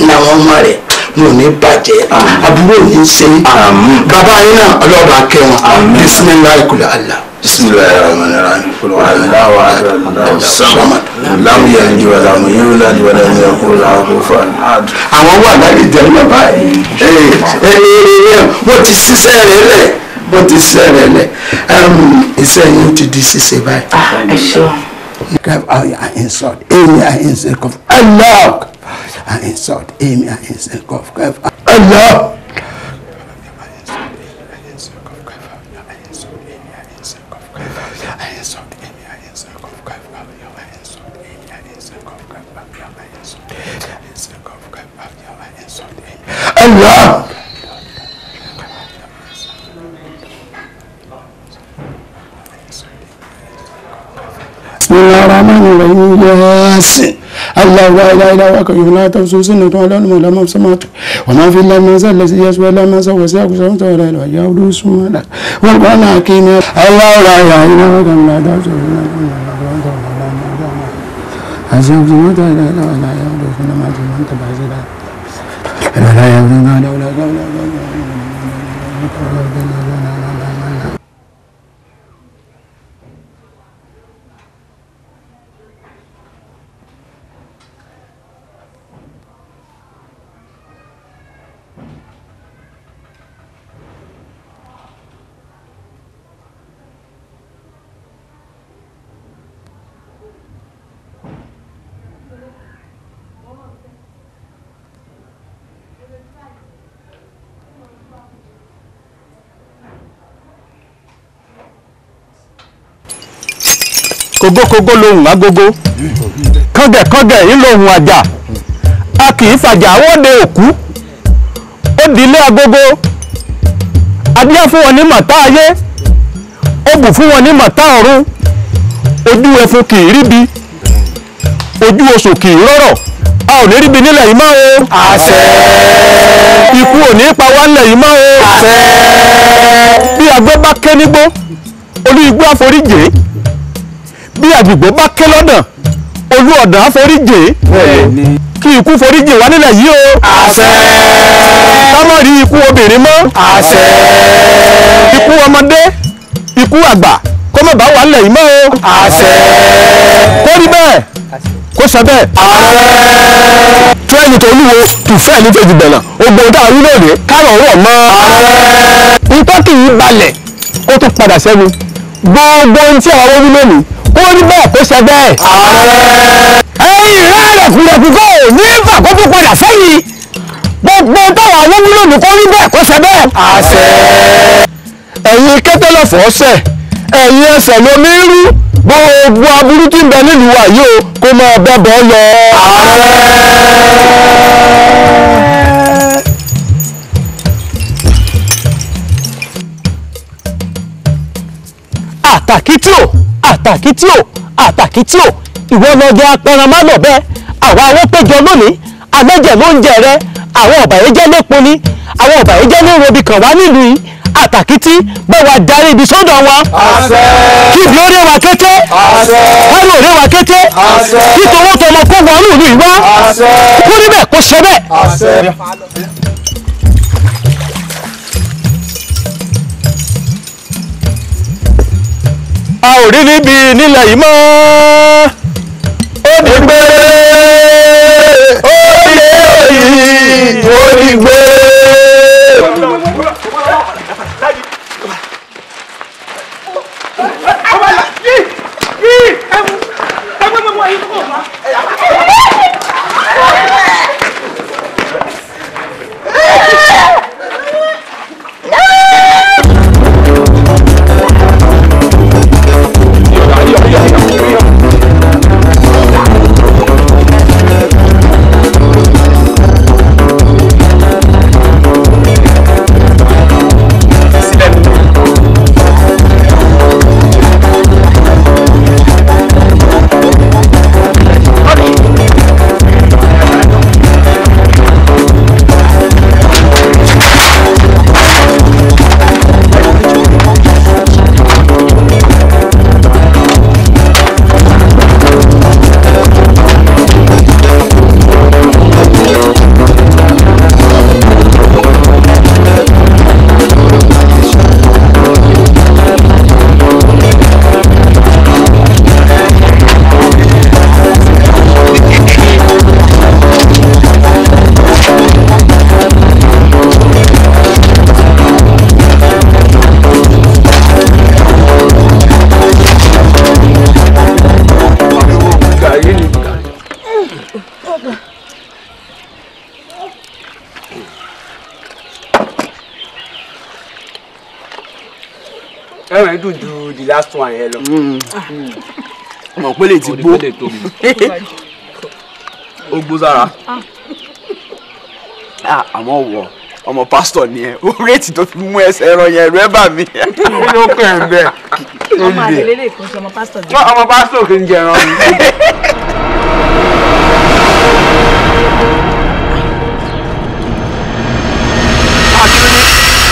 làwọn ọmọ rẹ̀ wọn ò ní bàjẹ́, àbúrò ní í ṣe bàbá yín náà ọlọ́ba kẹwọn. Bismillahir kul Allah. Bismillahirrahmanirrahim. Kul huwallahu ahad. Samad. Lam yalid wa lam yulad wa lam yakul lahu kufuwan ahad. Àwọn wà láti jẹ́ ní báyìí. Wọ́n ti ṣiṣẹ́ rẹ̀ lẹ̀. Wọ́n ti ṣiṣẹ́ rẹ̀ lẹ̀. Iṣẹ́ yín ti di ṣíṣe báyìí. Ẹ ṣeun. I insult. Amy, I insult. Allah. I insult. Amy, I insult. Allah. Allah. Bismillahirrahmanirrahim. Yasin. Allah la ilaha illa huwa qayyum la ta'khudhuhu sinatun wa la nawm lahu ma fis samawati wa ma fil ardi man zal ladzi yashfa'u illa man huwa wasi'un samawati wa la ilaha illa huwa subhanahu wa ta'ala hakim. Allah la ilaha illa huwa qayyum la ta'khudhuhu sinatun wa la nawm lahu ma fis samawati wa la ilaha illa huwa kógókógó lohùn agogo kọ́gẹ̀kọ́gẹ̀ yìí lohùn àjà a kì í fàjà àwọ́de òkú ó dilé agogo adíyá fún wọn ní màtá ayé ó bù fún wọn ní màtá ọ̀run ojú ẹfun kì í ríbi ojú oṣù kì í rọ́rọ̀ a ò ní ríbi nílẹ̀ yìí máa o. àṣẹ. ikú ò ní pa wá nílẹ̀ yìí máa o. àṣẹ. bí agbó bá ké nígbó olú igbó àforíjì bí àgbègbè bá ké lọ́nà olú ọ̀dàn àforíjì kí ikú foríjì wá nílẹ̀ yìí o. àṣẹ. ká má rí ikú obìnrin mọ́. àṣẹ. ikú ọmọdé ikú àgbà kó má bá wà nílẹ̀ yìí mọ́ o. àṣẹ. kó rí bẹ́ẹ̀. kó sọ bẹ́ẹ̀. fẹ́ẹ̀ni tó olúwo tù fẹ́ẹ̀ni fèjì bẹ̀nà ogun tá a rí lónìí kárọ̀ rọ̀ mọ́. nǹkan kì í balẹ̀ kó tó padà sẹ́nu gbogbo ohun tí àwọn wí lónìí kó rí bẹ́ẹ̀ kó ṣe bẹ́ẹ̀. ẹ̀yin rẹ̀ kùrẹ̀kùkọ́ ní ìfàkókò padà sẹ́yìn gbogbo táwọn àwọn wí lónìí kó rí bẹ́ẹ̀ kó ṣe bẹ́ẹ̀. ẹ̀yin kẹ́tẹ́lọ̀fọ́ ṣẹ̀ ẹ̀yin ẹsẹ̀ lomi rú gbogbo aburú tí ń bẹ nílùú wa yìí o kó máa bẹ́ bọ́ lọ. àtàkìtì ò ìwọ lọ́jọ́ apẹranmánà bẹ́ẹ̀ àwa àwọn péjọ lónìí àlẹ́jẹ̀ ló ń jẹ rẹ àwọn ọ̀bàyéjẹ́ lépo ni àwọn ọ̀bàyéjẹ́ ní robi kan wá nílùú yìí àtàkìtì bẹ́ẹ̀ wá darí ibi sọ́dọ̀ wọn. kí ibi orí wa kété kárò orí wa kété kí tọwọ́ tọmọ kó wọnú ìlú yìí wá kó níbẹ̀ kó ṣe bẹ́ẹ̀. a ò rí níbi nílẹ̀ yìí mọ́ ó ní gbé ó ní èyí ó ní gbé. ẹ̀rọ dùn ju the last one yẹn lọ. mọ̀ pé lè ti gbó ó gbó sára. àmọ́ wọ̀ ọmọ pásítọ̀ ni ẹ ó rétí tó fi mú ẹsẹ̀ ẹ̀rọ yẹn ẹ̀rọ ẹ̀ bà mí. ló kàn ń bẹ̀. ọmọ àlelélẹ̀ kò sí ọmọ pásítọ̀ ni. ọmọ pásítọ̀ kì í jẹ ẹran ni.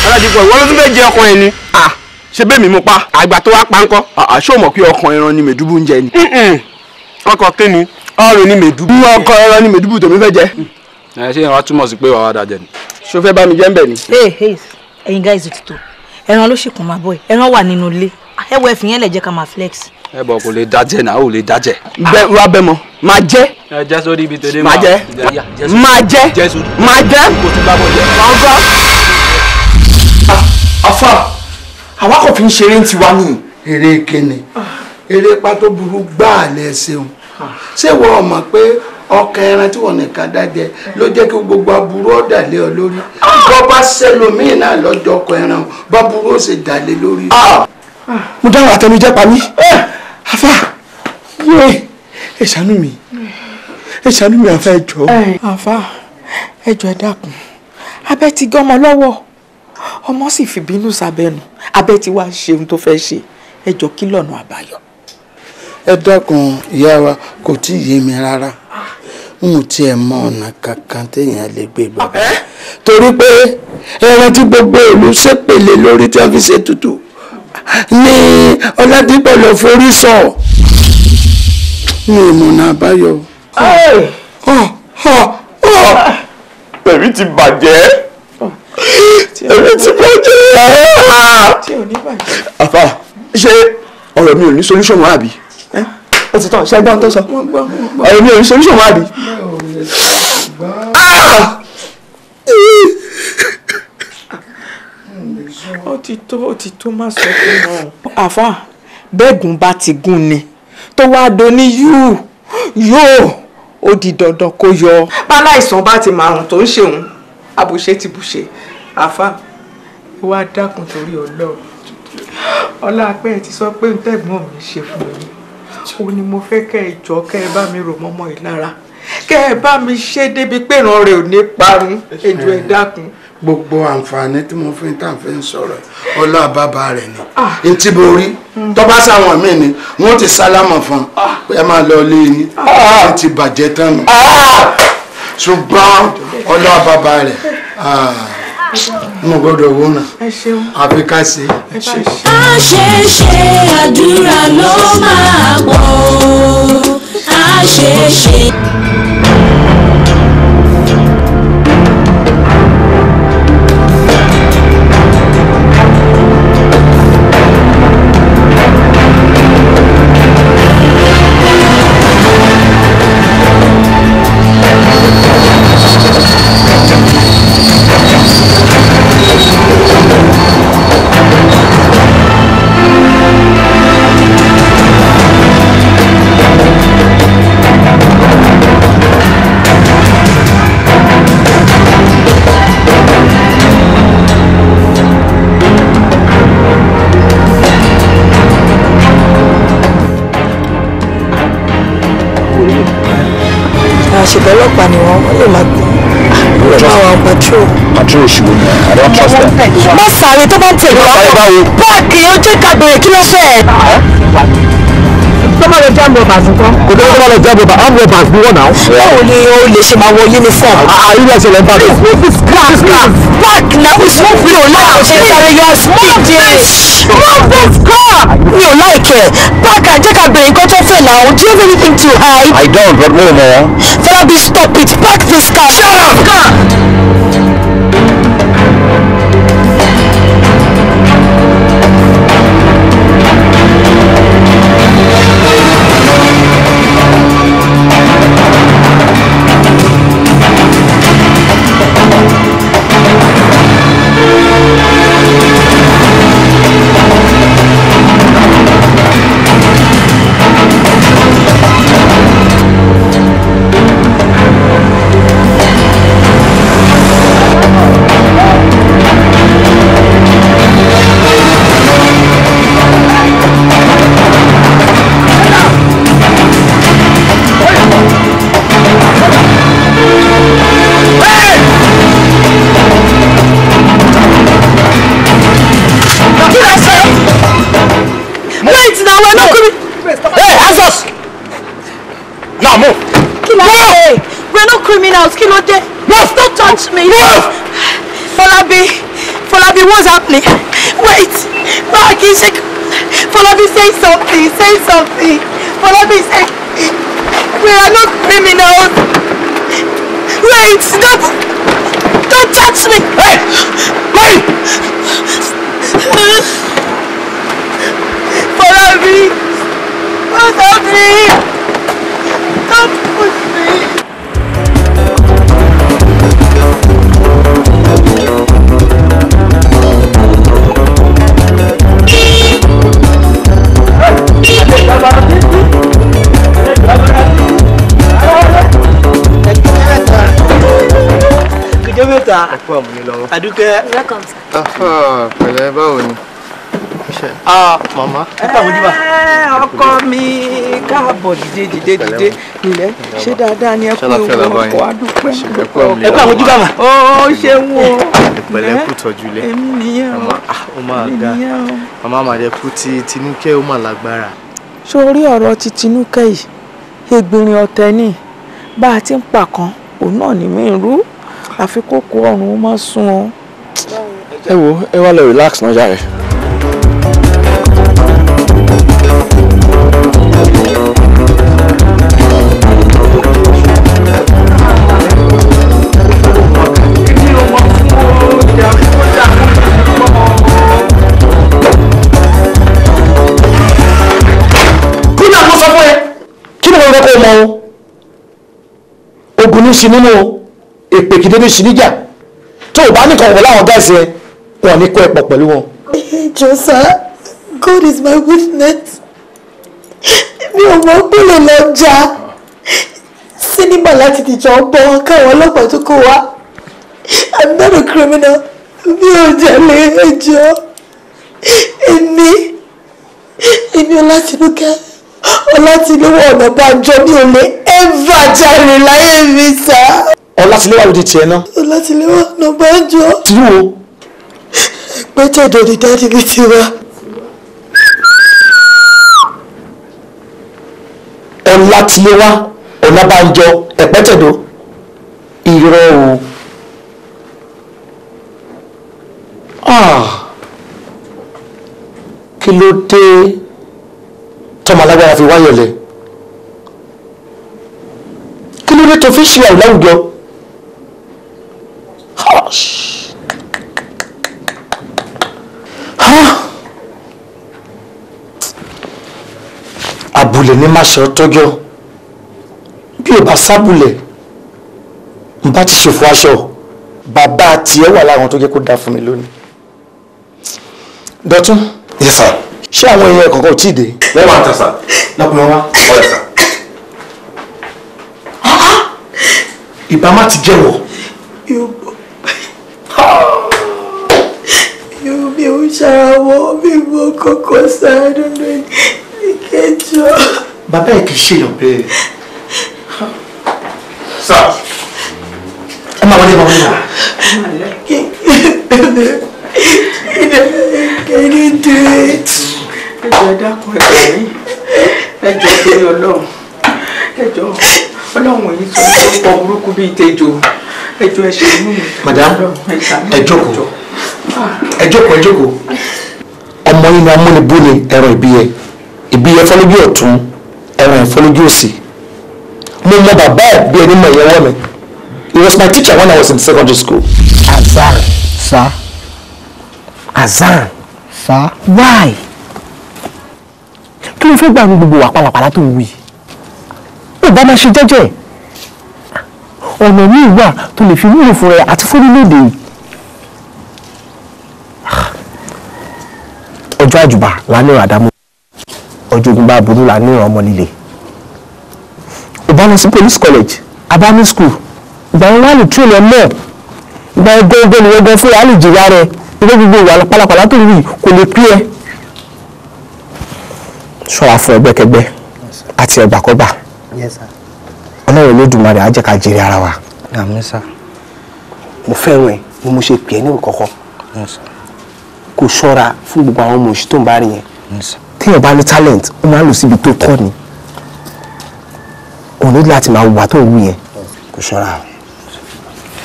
aládìpọ̀ ìwọ ló tún bẹ́ẹ̀ jẹ ọkàn ẹ̀ ni. ṣé bẹ́ẹ̀ mi mú pa àgbà tó wá pa ńkọ́. ṣé o mọ̀ pé ọkàn ẹran ni mẹ̀dúbù ń jẹ ni. ọkọ̀ kíni ọrùn ni mẹ̀dúbù. ọkọ̀ ẹran ni mẹ̀dúbù tèmi fẹ́ jẹ. ṣé ìwà túmọ̀ sí pé wàá dájẹ́ ni. ṣó fẹ́ bá mi jẹ́ ń bẹ̀ ni. ẹ̀yin guys ti tó ẹran ló ṣì kún máa bọ̀ ẹ̀ ẹran wà nínú ilé ẹ wọ ẹ̀fìn yẹn lẹ̀ jẹ́ ká máa flex. ẹ bọ̀ kò lè dájẹ́ náà ò lè dájẹ́. bẹ́ẹ̀ wá bẹ́ẹ̀ mọ́ máa jẹ́. ẹ jẹ́ sórí ibi tèdè máa jẹ́ máa jẹ́ máa jẹ́. afa àwa kò fi ń ṣeré ń tiwa ní. eré kíni eré pátó burú gbáà lẹ ṣeun ṣé wọ́n mọ̀ pé ọkàn ẹran tí wọ́n nìkan dájẹ́ ló jẹ́ kí gbogbo aburú ọ̀dà lé ọ lórí bọ́ bá sẹ́lómìn náà lọ́jọ́ ọkọ̀ ẹran bá burú ó ṣe dà lé lórí. mo dáhùn àtẹnujẹ pa mí afa yé ẹ ṣàánú mi afa ẹ jọ̀ọ́. àfa ẹ jọ̀ọ́ ẹ dákun abẹ́ ti gọ́mọ lọ́wọ́ ọmọ sì fi bínú sábẹ́nu abẹ́ ti wá ṣe ohun tó fẹ́ ṣe ẹ jọ̀ọ́ kí lọ́nà àbáyọ. ẹ dákun ìyá wa kò tí ì yé mi rárá n ò tiẹ̀ mọ ọ̀nà kankan téèyàn lè gbé gbà torí pé ẹran tí gbogbo ìlú ṣépèlé lórí tí wọ́n fi ṣe tutù ní Ọládìpọ̀ lọ forí sọ ní ìmọ̀nà àbáyọ. èmi ti bàjẹ́ èmi ti bàjẹ́. àfà ṣé ọ̀rọ̀ mi ò ní solution wá àbí. ó ti tán ṣẹ́gbọ́n tó sọ ọ̀rọ̀ mi ò ní solution wá rí. ó ti tó má sọ fún wọn. àfa bẹ́ẹ̀gùn bá ti gún ni tó wá doni yóò ó di dandan kó yọ. báláìsàn bá ti màrùn tó ń ṣeun àbùṣe ti bùṣe. àfa wá dákun torí Ọlọ́run ọlá pé ẹ ti sọ pé ntẹ̀gbọ́n mi ṣe fún mi ó ní mo fẹ́ kẹ́ ẹ jọ kẹ́ ẹ bá mi rò mọ́mọ́ ẹ lára kẹ́ ẹ bá mi ṣe débi pé ìran rẹ̀ ò ní parun ẹjọ ẹ dákun. gbogbo àǹfààní tí mo fi ń tàn fi ń sọ̀rọ̀ ọlá bàbá rẹ̀ ni ntí mo rí tó bá sáwọn míì ni wọ́n ti sálámọ̀ fún ẹ máa lọ lé yín ẹ ti bàjẹ́ tán nù ṣùgbọ́n ọlá bàbá rẹ̀ mo gbọ́dọ̀ wò náà àfi ká ṣe. àṣeṣe àdúrà ló máa pọ̀ àṣeṣe. àṣìbọ̀ ọlọ́pàá ni wọ́n lè máa gbé wọ́n máa wà patrol. patrol ṣùgbọ́n ni I don't trust them. má sáré tó bá ń tẹ̀lé wá páàkì ó jẹ́ ká bẹ̀rẹ̀ kí ló fẹ́. tó bá lọ jáàmù ọba àtúntọ́. kò tó bá lọ jáàmù ọba àmì ọba àti wọ́n náà. báwo ni o lè ṣe máa wọ uniform. ilé ẹsẹ̀ lẹ́ ń bá mi. park na we smoke mi ò láì ṣe sáré yọ speed move this car mi ò láì kẹ̀ park jẹ́ ká bẹ̀rẹ̀ nǹkan tó fẹ́ náà do you have anything to hide. I don't but no more. Falabi stop it park this car. Shut up. Kí ló dé? Move! Don't touch me! Move! Falabi, what's happening? Wait! Maggie, Falabi, say something! Say something! Falabi, say... We are not criminals! Wait! Stop! Don't touch me! Hey! Wait! Falabi! What's happening? Don't push me! ẹ̀kọ́ àmúni lọ́wọ́. Àdúkẹ́. Pẹ̀lẹ́ báwo ni? Màmá. Ọkọ mi káàbọ̀ dìde nílẹ̀ ṣé dáadáa ni ẹ kú ewu ọkọ̀ adúpẹ́. Ẹ kú àmójúbà mà. Ó ṣeun o. Ìpẹ̀lẹ́ kú tọ́jú ilé. Èmi nìyẹn o. Ó máa ga. Màmá màdẹ kú ti Tinúkẹ́ ó mà lágbára. Sórí ọ̀rọ̀ ti Tinúkẹ́ yìí, ègbìnrin ọ̀tẹ̀ ni bá a ti ń pa kan òun náà ní mí rú àfi kókó ọrùn ó má sún ọ. Ẹ wo ẹ wá lọ relax náà jàre. ní sí nínú èpè kìdé ní sí níjà tó o bá ní kọ̀ọ̀kan láwọn gáàsì ẹ wọn ní kó ẹ pọ̀ pẹ̀lú wọn. ẹjọ sá God is my witness mi ò mọ̀ pé lè lọ jà sinimá láti dìjọ bọ́ káwọn ọlọ́pàá tó kó wa I'm not a criminal mi ò jalè ẹjọ́ èmi Ọlátinúkẹ́ Ọlátiléwá Ọ̀nàbànjọ mi ò lè ever jalè láyé mi sá. Ọlátiléwá ló di tiẹ̀ náà. Ọlátiléwá Ọ̀nàbànjọ. tìlú wo. Ẹgbẹ́tẹ̀dọ̀ ni dáàdì mi ti wá. Ọlátiléwá Ọ̀nàbànjọ Ẹ̀pẹ́tẹ̀dọ̀ irọ́ o. Kí ló dé tọmọ alágbára fi wáyọ̀lẹ̀? Kí ló dé tó fi ṣe àrùn láwùjọ? Abúlé ní má ṣe ọtọ́jọ́ bí ò bá sábúlẹ̀ n bá ti ṣòfò aṣọ bàbá tiẹ̀ wà láwọn tó jẹ́ kó dá fún mi lónìí. Dọ̀tún. Yes sir. Ṣé àwọn èèyàn kọ̀ọ̀kan ò tí ì dé? Wọ́n máa ń tẹ̀ sà. Lọ́kùnrin wa. Ọ̀rẹ́ sà. Ìbá má ti jẹ́wọ̀. Mi ò ṣàwọ̀ mi mọ kọ́kọ́ sáré lónìí ìkẹjọ. Bàbá ẹ̀ kì í ṣèyàn bẹ́ẹ̀. Sà. Ẹ máa wọlé wá. Can you do it? Ẹjọ́ dákun ẹ̀jọ̀ yín. Ẹjọ́ torí Ọlọ́run. Ẹjọ́ Ọlọ́run yìí sọ pé ọkọ̀ burúkú bíi tejò. Ẹjọ́ ẹ ṣe inú mi. Madam, ẹ jókòó. Ẹ jókòó. Ọmọ yín ni amúnibú ni ẹran ìbíyẹ fọlójú ọ̀tún ẹran ìfọlójú òsì. Mo mọ bàbá ẹ̀ bí ẹni mọ ìyẹwọ́ mi. He was my teacher when I was in secondary school. Azan. Sir. Azan. Sir. Why? Kí ló fẹ́ gbà ní gbogbo wà pàlàpàlà tó ń wí? Ó bá máa ṣe jẹ́jẹ́. Ọ̀nà míì wà tó lè fi wúlò fún ẹ àti fún orílẹ̀-èdè yìí. Ọjọ́ àjùbà lánàá àdámọ́. Ọjọ́ ogun bá burú lánàá ọmọ líle. Ó bá lọ sí police college, Abami school. Ìgbà wọn wá lè tún ẹ mọ́. Ìgbà wọn gbọ́ngbọ́n ni wọ́n gbọ́ fún àlè jìyà rẹ̀. Ilé gbogbo ìwà pàlàpàlà tó ń wí kò lè pí ẹ. Ṣọ́ra fún ẹgbẹ́kẹgbẹ́ àti ẹgbàkọ́gbà. Ọlọ́run Olódùmarè á jẹ́ ká jèrè ara wa. Mo fẹ́ràn ẹ ni mo ṣe pè é ní òkọ̀kọ́. Kò ṣọ́ra fún gbogbo àwọn ọmọ òṣì tó ń bá rí yẹn. Téèyàn bá ní talent ó máa ń lò síbi tó tọ́ ni. Òun ní láti máa wà tó ń wù yẹn. Kò ṣọ́ra.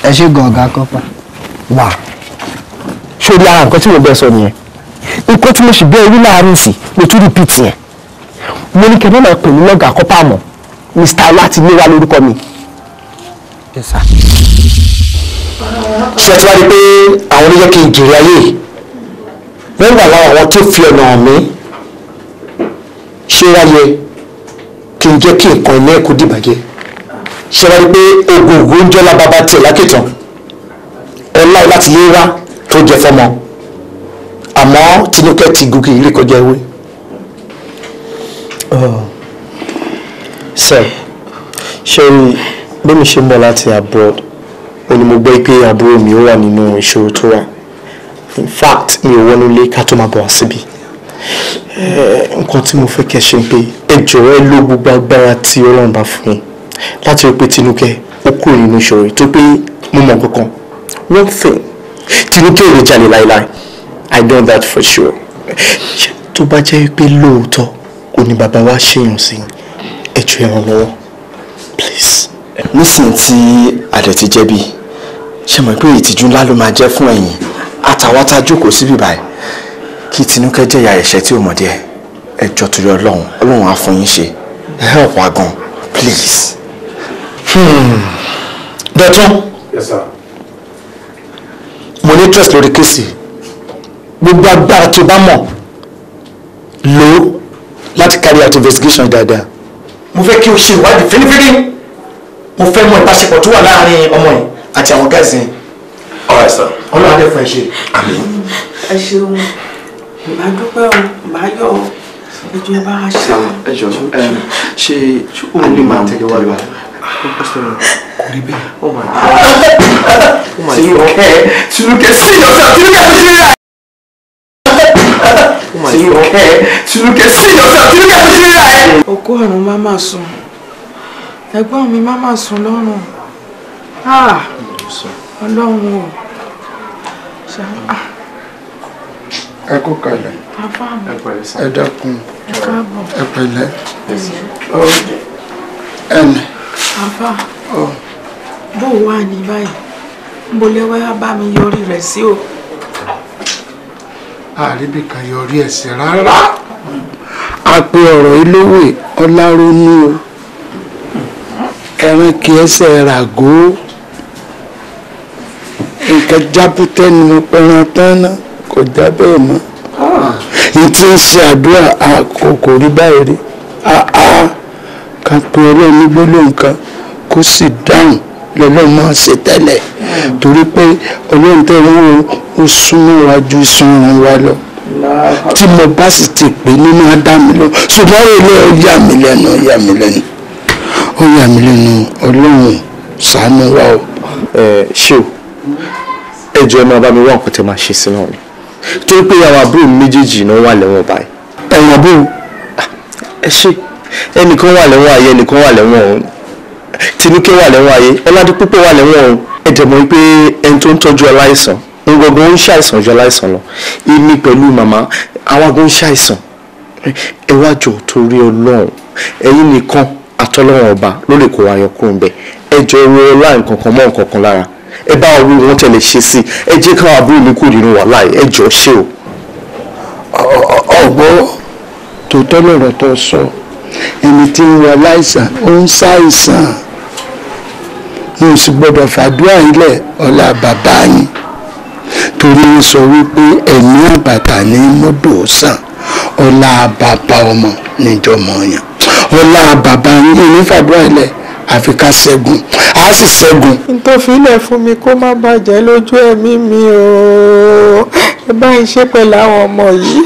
Ẹ ṣe gọ̀ọ̀gá kọ́pà. Wà sórí ara nǹkan tí mo bẹ sọ nìyẹn. Nǹkan tí mo sì bẹ orí láàárín sí mo tún repeat yẹn. Mo ní kẹ́mẹ́ máa pè mí lọ́gàá kọ́pà mọ́ Mr. Ọlátiléwá lórúkọ mi. Ṣé ẹ ti wá rí pé àwọn oníjẹ́ kí n jèrè ayé yìí? Wọ́n wà lára àwọn tó fi ọ̀nà hàn mí. Ṣé wáyé kí n jẹ́ kí nǹkan ilé ẹ̀kọ́ dìbàjẹ́? Ṣé wá rí pé ògògó ń jọ́lá bàbá tiẹ̀ lákìtàn? Ọlá Ọlátiléwá tó jẹ fọmọ. Àmọ́ Tinúkẹ́ ti gòkè ìrì kọjá ewé. Sir, ṣé bí mi ṣe ń bọ̀ láti abroad ó ní mo gbọ́ pé àbúrò mi ó wà nínú ìṣòro tó wà. In fact mi ò wọnú ilé ká tó máa bọ̀ wá síbi. Nǹkan tí mo fẹ́ kẹ́ ṣe pé ẹ jọ̀wọ́ ẹ lò gbogbo agbára tí Ọlọ́run bá fún yín láti rí pé Tinúkẹ́ ó kúrò nínú ìṣòro tó pé mo mọ̀ kankan. One thing, Tinúkẹ́ ò lè jalè láéláé. I know that for sure. Tó bá jẹ́ pé lóòótọ́ ò ní bàbá wa ṣèyàn sí ẹ jọ̀ọ́ ẹ ràn lọ́wọ́ please. Nísìnyí tí adẹ̀ ti jẹ̀bi ṣe mọ̀ pé ìtìjú ńlá ló máa jẹ́ fún ẹ̀yin àtàwátá jókòó síbí báyìí kí Tinúkẹ́ jẹ̀yà ẹ̀ṣẹ̀ tí ò mọ̀ díẹ̀ ẹ jọ̀ọ́ torí Ọlọ́run á fún yín ṣe ẹ help wa gan please. Dọ̀tún. Yes sir. Mo ní interest lórí kéèsì. Gbogbo agbára tó bá mọ̀ lò láti carry out investigation dáadáa. Mo fẹ́ kí o ṣe ìwádìí fínífíní mo fẹ́ mọ ìbáṣepọ̀ tó wà láàárín ọmọ yìí àti àwọn gáàsì yẹn. Alright sir. Ọlọ́run adé fún ẹ ṣe. Àmín. ẹ ṣeun màá dúpẹ́ o màá yọ̀ o ẹjọ́ ẹ bá a ṣe. ẹ jọ ṣe ó ní máa tẹ̀lé wá lọ. kò rí bẹ́ẹ̀. ó máa dé. Tinúkẹ́ sí ọ̀sán Tinúkẹ́ fi ṣe rà. Tinúkẹ́ sí ọ̀sán Tinúkẹ́ fi ṣe rà. òkú ọ̀run má má sùn ẹ̀gbọ́n mi má má sùn lọ́rùn ọlọ́run o. ẹ kó kalẹ̀ ẹ dákun ẹ pẹ̀lẹ́ ẹnì. àfà bó wà ní báyìí ń bo lẹ́wọ́ bá mi yọrí rẹ̀ sí o. àríbì kan yọrí ẹ̀sìn rárá a pe ọ̀rọ̀ ilówó ọlárónú o ẹran kí ẹsẹ̀ ràgó nǹkan jábútẹ́ ni mo pẹran tán náà kò já bẹ́ẹ̀ mọ́ ní tí ń ṣe àdúrà kò rí báyìí rí ká pe ọlọ́run ní gbólóhùn kan kó sì dáhùn lọ́lọ́run máa ṣe tẹ́lẹ̀ torí pé ọlọ́run tẹ́lẹ̀ ó súnmọ́ wa ju ìsunrun wa lọ tí mo bá sì ti pè nínú ádámì lọ ṣùgbọ́n ilé ó yà mí lẹ́nu ọlọ́run ṣàánú wa o. ṣé o ẹ jọ̀ọ́ ẹ máa bá mi wá nǹkan tẹ́ máa ṣe sí náà ni torí pé àwọn àbúrò mi méjèèjì náà wà lẹ́wọ̀n báyìí. ẹ̀wọ̀n àbúrò. ẹ ṣe ẹnìkan wà lẹ́wọ̀n ayé ẹnìkan wà lẹ́wọ̀n ọ̀hún Tinúkẹ́ wà lẹ́wọ̀n ayé Ọládipúpọ̀ wà lẹ́wọ̀n ọ̀hún ẹ dẹ̀ mọ̀ pé ẹni tó ń tọ́jú aláìsàn ń gbọ́gbọ́n ń ṣàìsàn ju aláìsàn lọ èmi pẹ̀lú màmá àwọn agbó ń ṣàìsàn ẹ wá jọ̀ọ́ torí Ọlọ́run ẹ̀yin nìkan àtọ́lọ́run ọba ló lè kó wa yọ kúrò ń bẹ̀ ẹ jọ̀ọ́ ro ọlá nǹkan kan mọ́ nǹkan kan lára ẹ bá orí wọn tẹ̀lé ṣe sí ẹ jẹ́ káwọn àbúrò mi kú nínú wàhálà ẹ jọ̀ọ́ ṣe o. ọ̀gbọ́ tòótọ́ lọ̀rọ̀ tó sọ ẹni tí ń wọ aláìsàn ó ń ṣàìsàn mo sì gbọ́dọ̀ fàdúrà ilẹ̀ ọlá bàbá yín torí ó sọ wípé ẹ̀mí àbàtà ní mọ́dọ̀ sàn ọlá bàbá ọmọ níjọmọ yàn ọlá bàbá yín ní fàdúrà ilẹ̀ àfi ká ṣẹ́gun á sì ṣẹ́gun. ntòfilẹ̀ fún mi kó má bàjẹ́ lójú ẹ̀mí mi o ẹ bá ń ṣe pẹ̀lú àwọn ọmọ yìí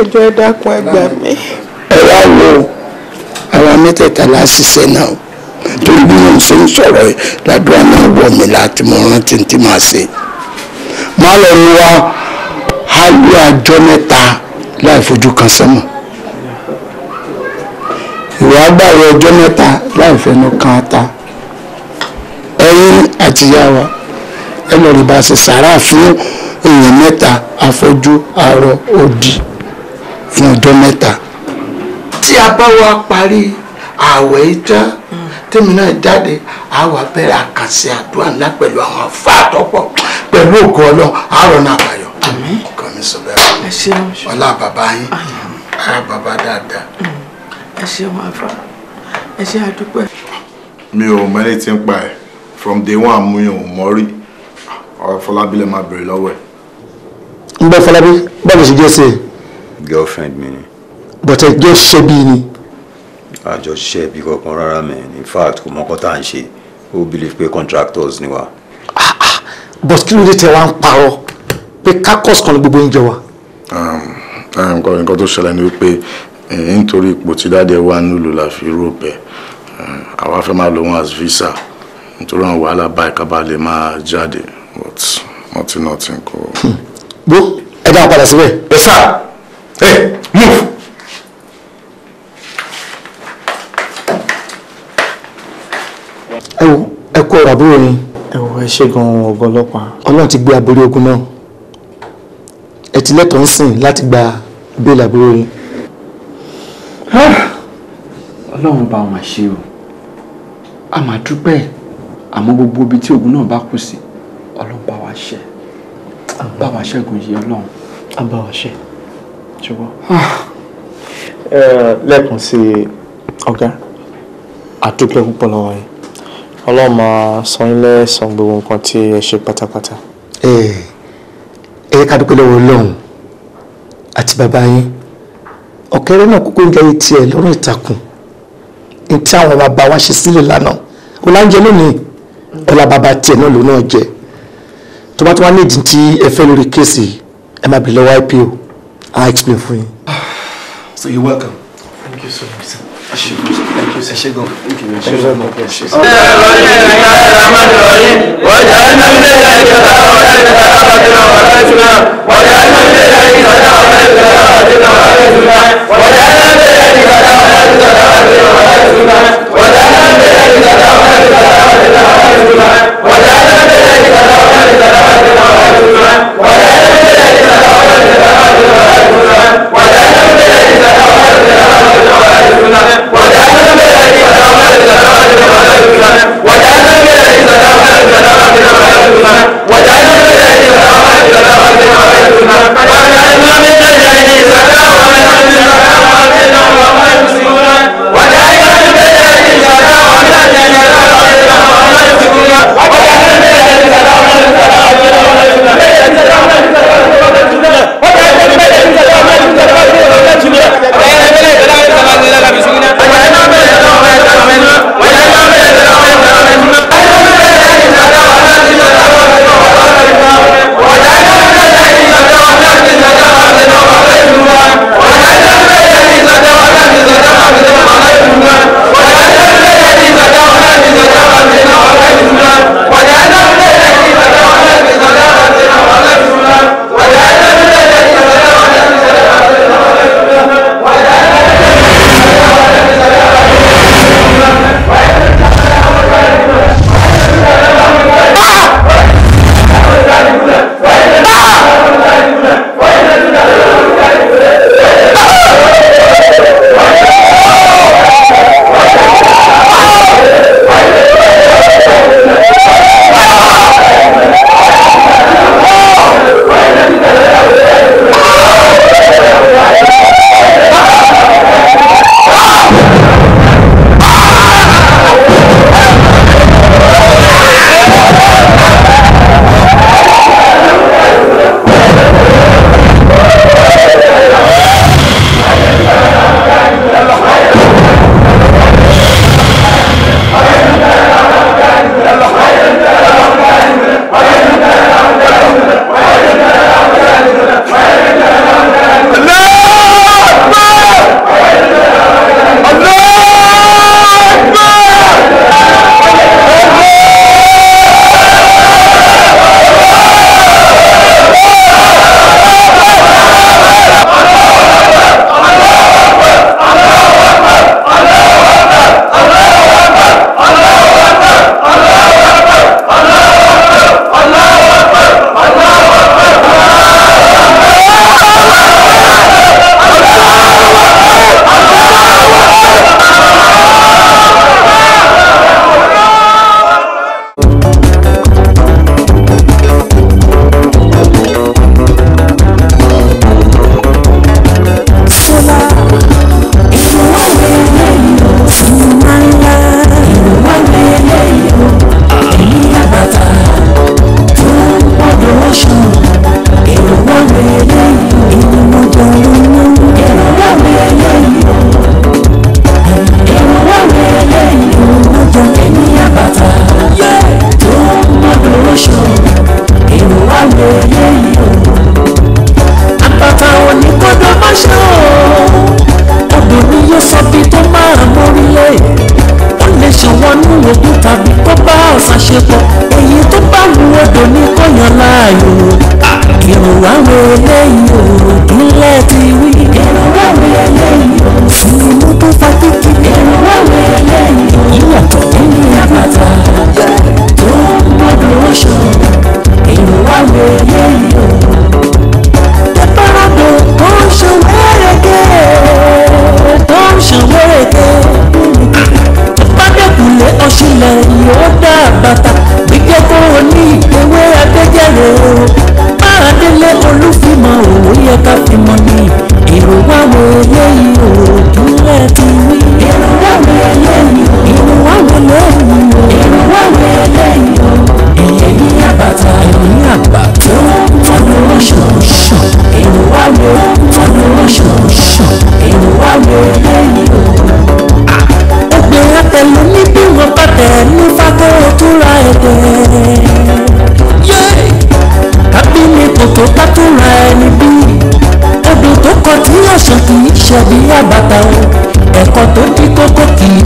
ẹjọ́ ẹ dákun ẹ gbà mí. ẹ wá wo àwa mẹ́tẹ̀ẹ̀ta la ṣiṣẹ́ náà torí bí mo ṣe ń sọ̀rọ̀ ẹ̀ ládùúgbò náà wọ̀ mí láti mo rántí tí màá ṣe. má lọ mú wa á lù àjọ mẹ́ta láì fojú kan sẹ́mọ̀ ìwà agbára ọjọ́ mẹ́ta láì fẹnu kan ata ẹ̀yin àtìyá wa ẹ lọ rí bá ṣe sàrà fún èèyàn mẹ́ta afọ́jú arọ òdì fún ọjọ́ mẹ́ta. tí a bá wá parí ààwẹ̀ ìtàn tèmi náà jáde àwa bẹ̀rẹ̀ àkànṣe àdúrà ńlá pẹ̀lú àwọn afáàtọ́pọ̀ pẹ̀lú ògo Ọlọ́run àárọ̀ náà àbáyọ. àmín. kọ́ mi sọ bẹ́ẹ̀ ọlá bàbá yín ara bàbá dáadáa. ẹ ṣeun àfà ẹ ṣe àdúpẹ́. mi ò mẹ́lẹ̀ tí ń pa ẹ̀ from day one mú yàn ò mọ́ rí ọ̀rọ̀ Fọlábí lè máa bèrè lọ́wọ́ ẹ̀. ń bẹ Fọlábí báwo ṣe jẹ́ sí ẹ. girlfriend mi ni. bọ̀tẹ̀ jọ ṣiṣẹ́ bíi ni. àjọ ṣiṣẹ́ bí kankan rárá mẹ́ in fact kò mọ ọkọ tá à ń ṣe ó believe pé contractors ni wa. but kí ló dé tẹ wá ń parọ́ pé kakos kan ní gbogbo oúnjẹ wa. nǹkan tó ṣẹlẹ̀ ni wípé nítorí ipò tí dáadé wà nílùú la fi rúbẹ̀ àwa fẹ́ máa lò wọ́n as visa nítorí àwọn wàhálà báyìí kábà lè máa jáde but nothing kò. bó ẹ dá padà síbẹ̀. ẹ sá ẹ move. ẹ wo ẹ kú ọ̀rọ̀ àbúrò yín. ẹ wo ẹ ṣe gan-an ọ̀gá ọlọ́pàá. Ọlọ́run ti gbé aborí ogun náà ẹ ti lẹ́tọ̀ọ́ ń sìn láti gba bẹ́ẹ̀lì àbúrò yín. Ọlọ́run bá wọn ṣe o a máa dúpẹ́ àmọ́ gbogbo ibi tí ogun náà bá kù sí Ọlọ́run bá wa ṣe bá wa ṣẹ́gun yìí Ọlọ́run. a bá wa ṣe ṣùgbọ́n. lẹ́ẹ̀kan sí ọ̀gá àdúpẹ́ púpọ̀ lọ́wọ́ yìí Ọlọ́run máa san yín lẹ́san gbogbo nǹkan tí ẹ ṣe pátápátá. ẹ ká dúpẹ́ lọ́wọ́ Ọlọ́run àti bàbá yín ọ̀kẹ́rẹ́ náà kúkú ń jẹ́ tiẹ̀ lọ́rùn ìtàkùn ní tí àwọn bàbá wa ṣe sílẹ̀ lánàá kò láńjẹ lónìí ọlá bàbá tiẹ̀ náà ló náà jẹ tó bá tó wá nídìí tí ẹ fẹ́ lórí kéèsì ẹ máa bèrè lọ́wọ́ IPO I'll explain for you. So you're welcome. Thank you so much, sir. Thank you, sir. Thank you very much.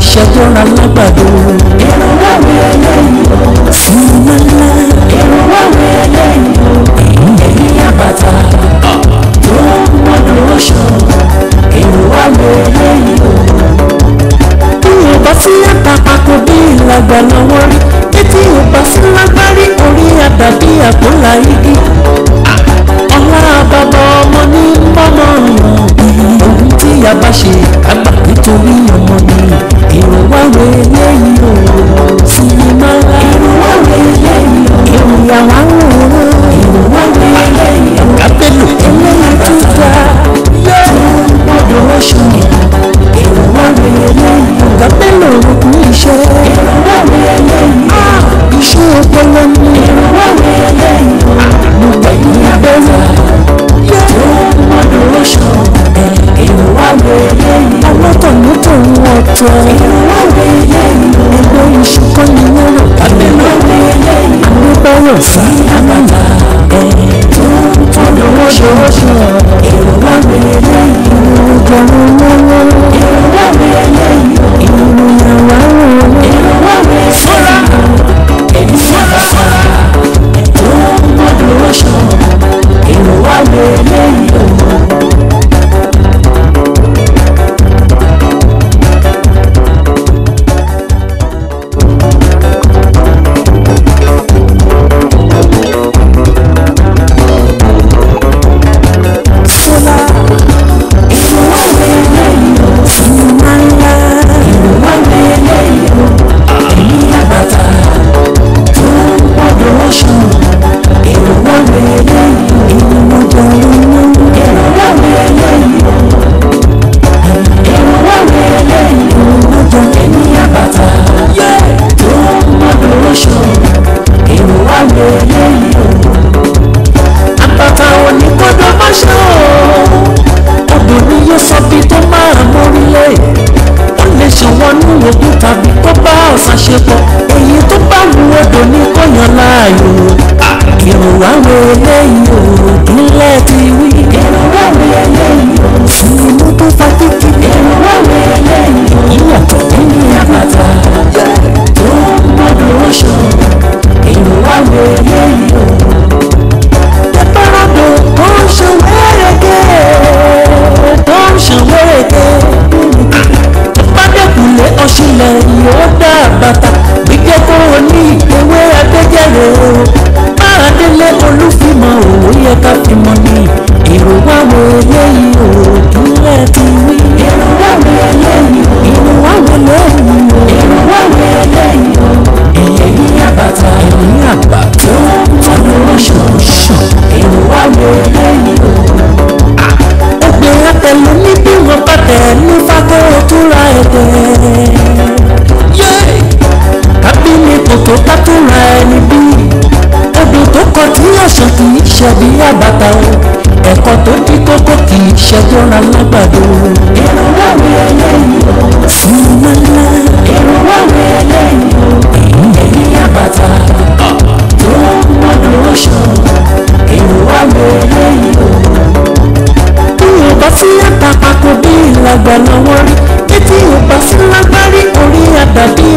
ìṣẹ́jọ́ ra lágbàdo. èrò wá wé eléyìí o. sinimá ńlá. èrò wá wé eléyìí o. ẹ̀yìn àbàtà tó mọ́dún oṣù. èrò wá wé eléyìí o. bí o bá sí àtàpàkò bí ìlàgbà lọ́wọ́ rí. títí o bá sí lágbárí orí àdàbí àpòlá igi. ọlá bàbá ọmọ ní mọ́mọ́ ọ̀yàn. ohun tí a bá ṣe àgbà nítorí ọmọ ni. èrò wá wé eléyìí o. sinimá ńlá. èrò wá wé eléyìí o. èrò yàwá wòrán. èrò wá wé eléyìí o. kábẹ́lò eléyìí tó ga. tó gbọ́dọ̀ oṣù. èrò wá wé eléyìí o. kábẹ́lò òkú iṣẹ́. èrò wá wé eléyìí o. iṣẹ́ ọpọlọ ni. èrò wá wé eléyìí o. mo gbẹ̀yìn abẹ́rẹ́. tó gbọ́dọ̀ oṣù. èrò wá wé eléyìí o. alọ́tọ̀mọ́tò ń wọ̀tọ̀. èrò wá wé eléyìí o. ẹgbẹ́ iṣu kọ́ ni wọ́n rọ̀. kábẹ́lò wé eléyìí o. àgbẹ̀bọ̀rọ̀ sí àbàtà. tó gbọ́dọ̀ oṣù. èrò wá wé eléyìí o. ìjọba lọ́wọ́. èrò wá wé eléyìí o. ìròyìn àwárọ̀. èrò wá wé sọ́ra. èmi sọ́ra. tó gbọ́dọ̀ oṣù. èrò wá wé eléyìí o.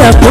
àpò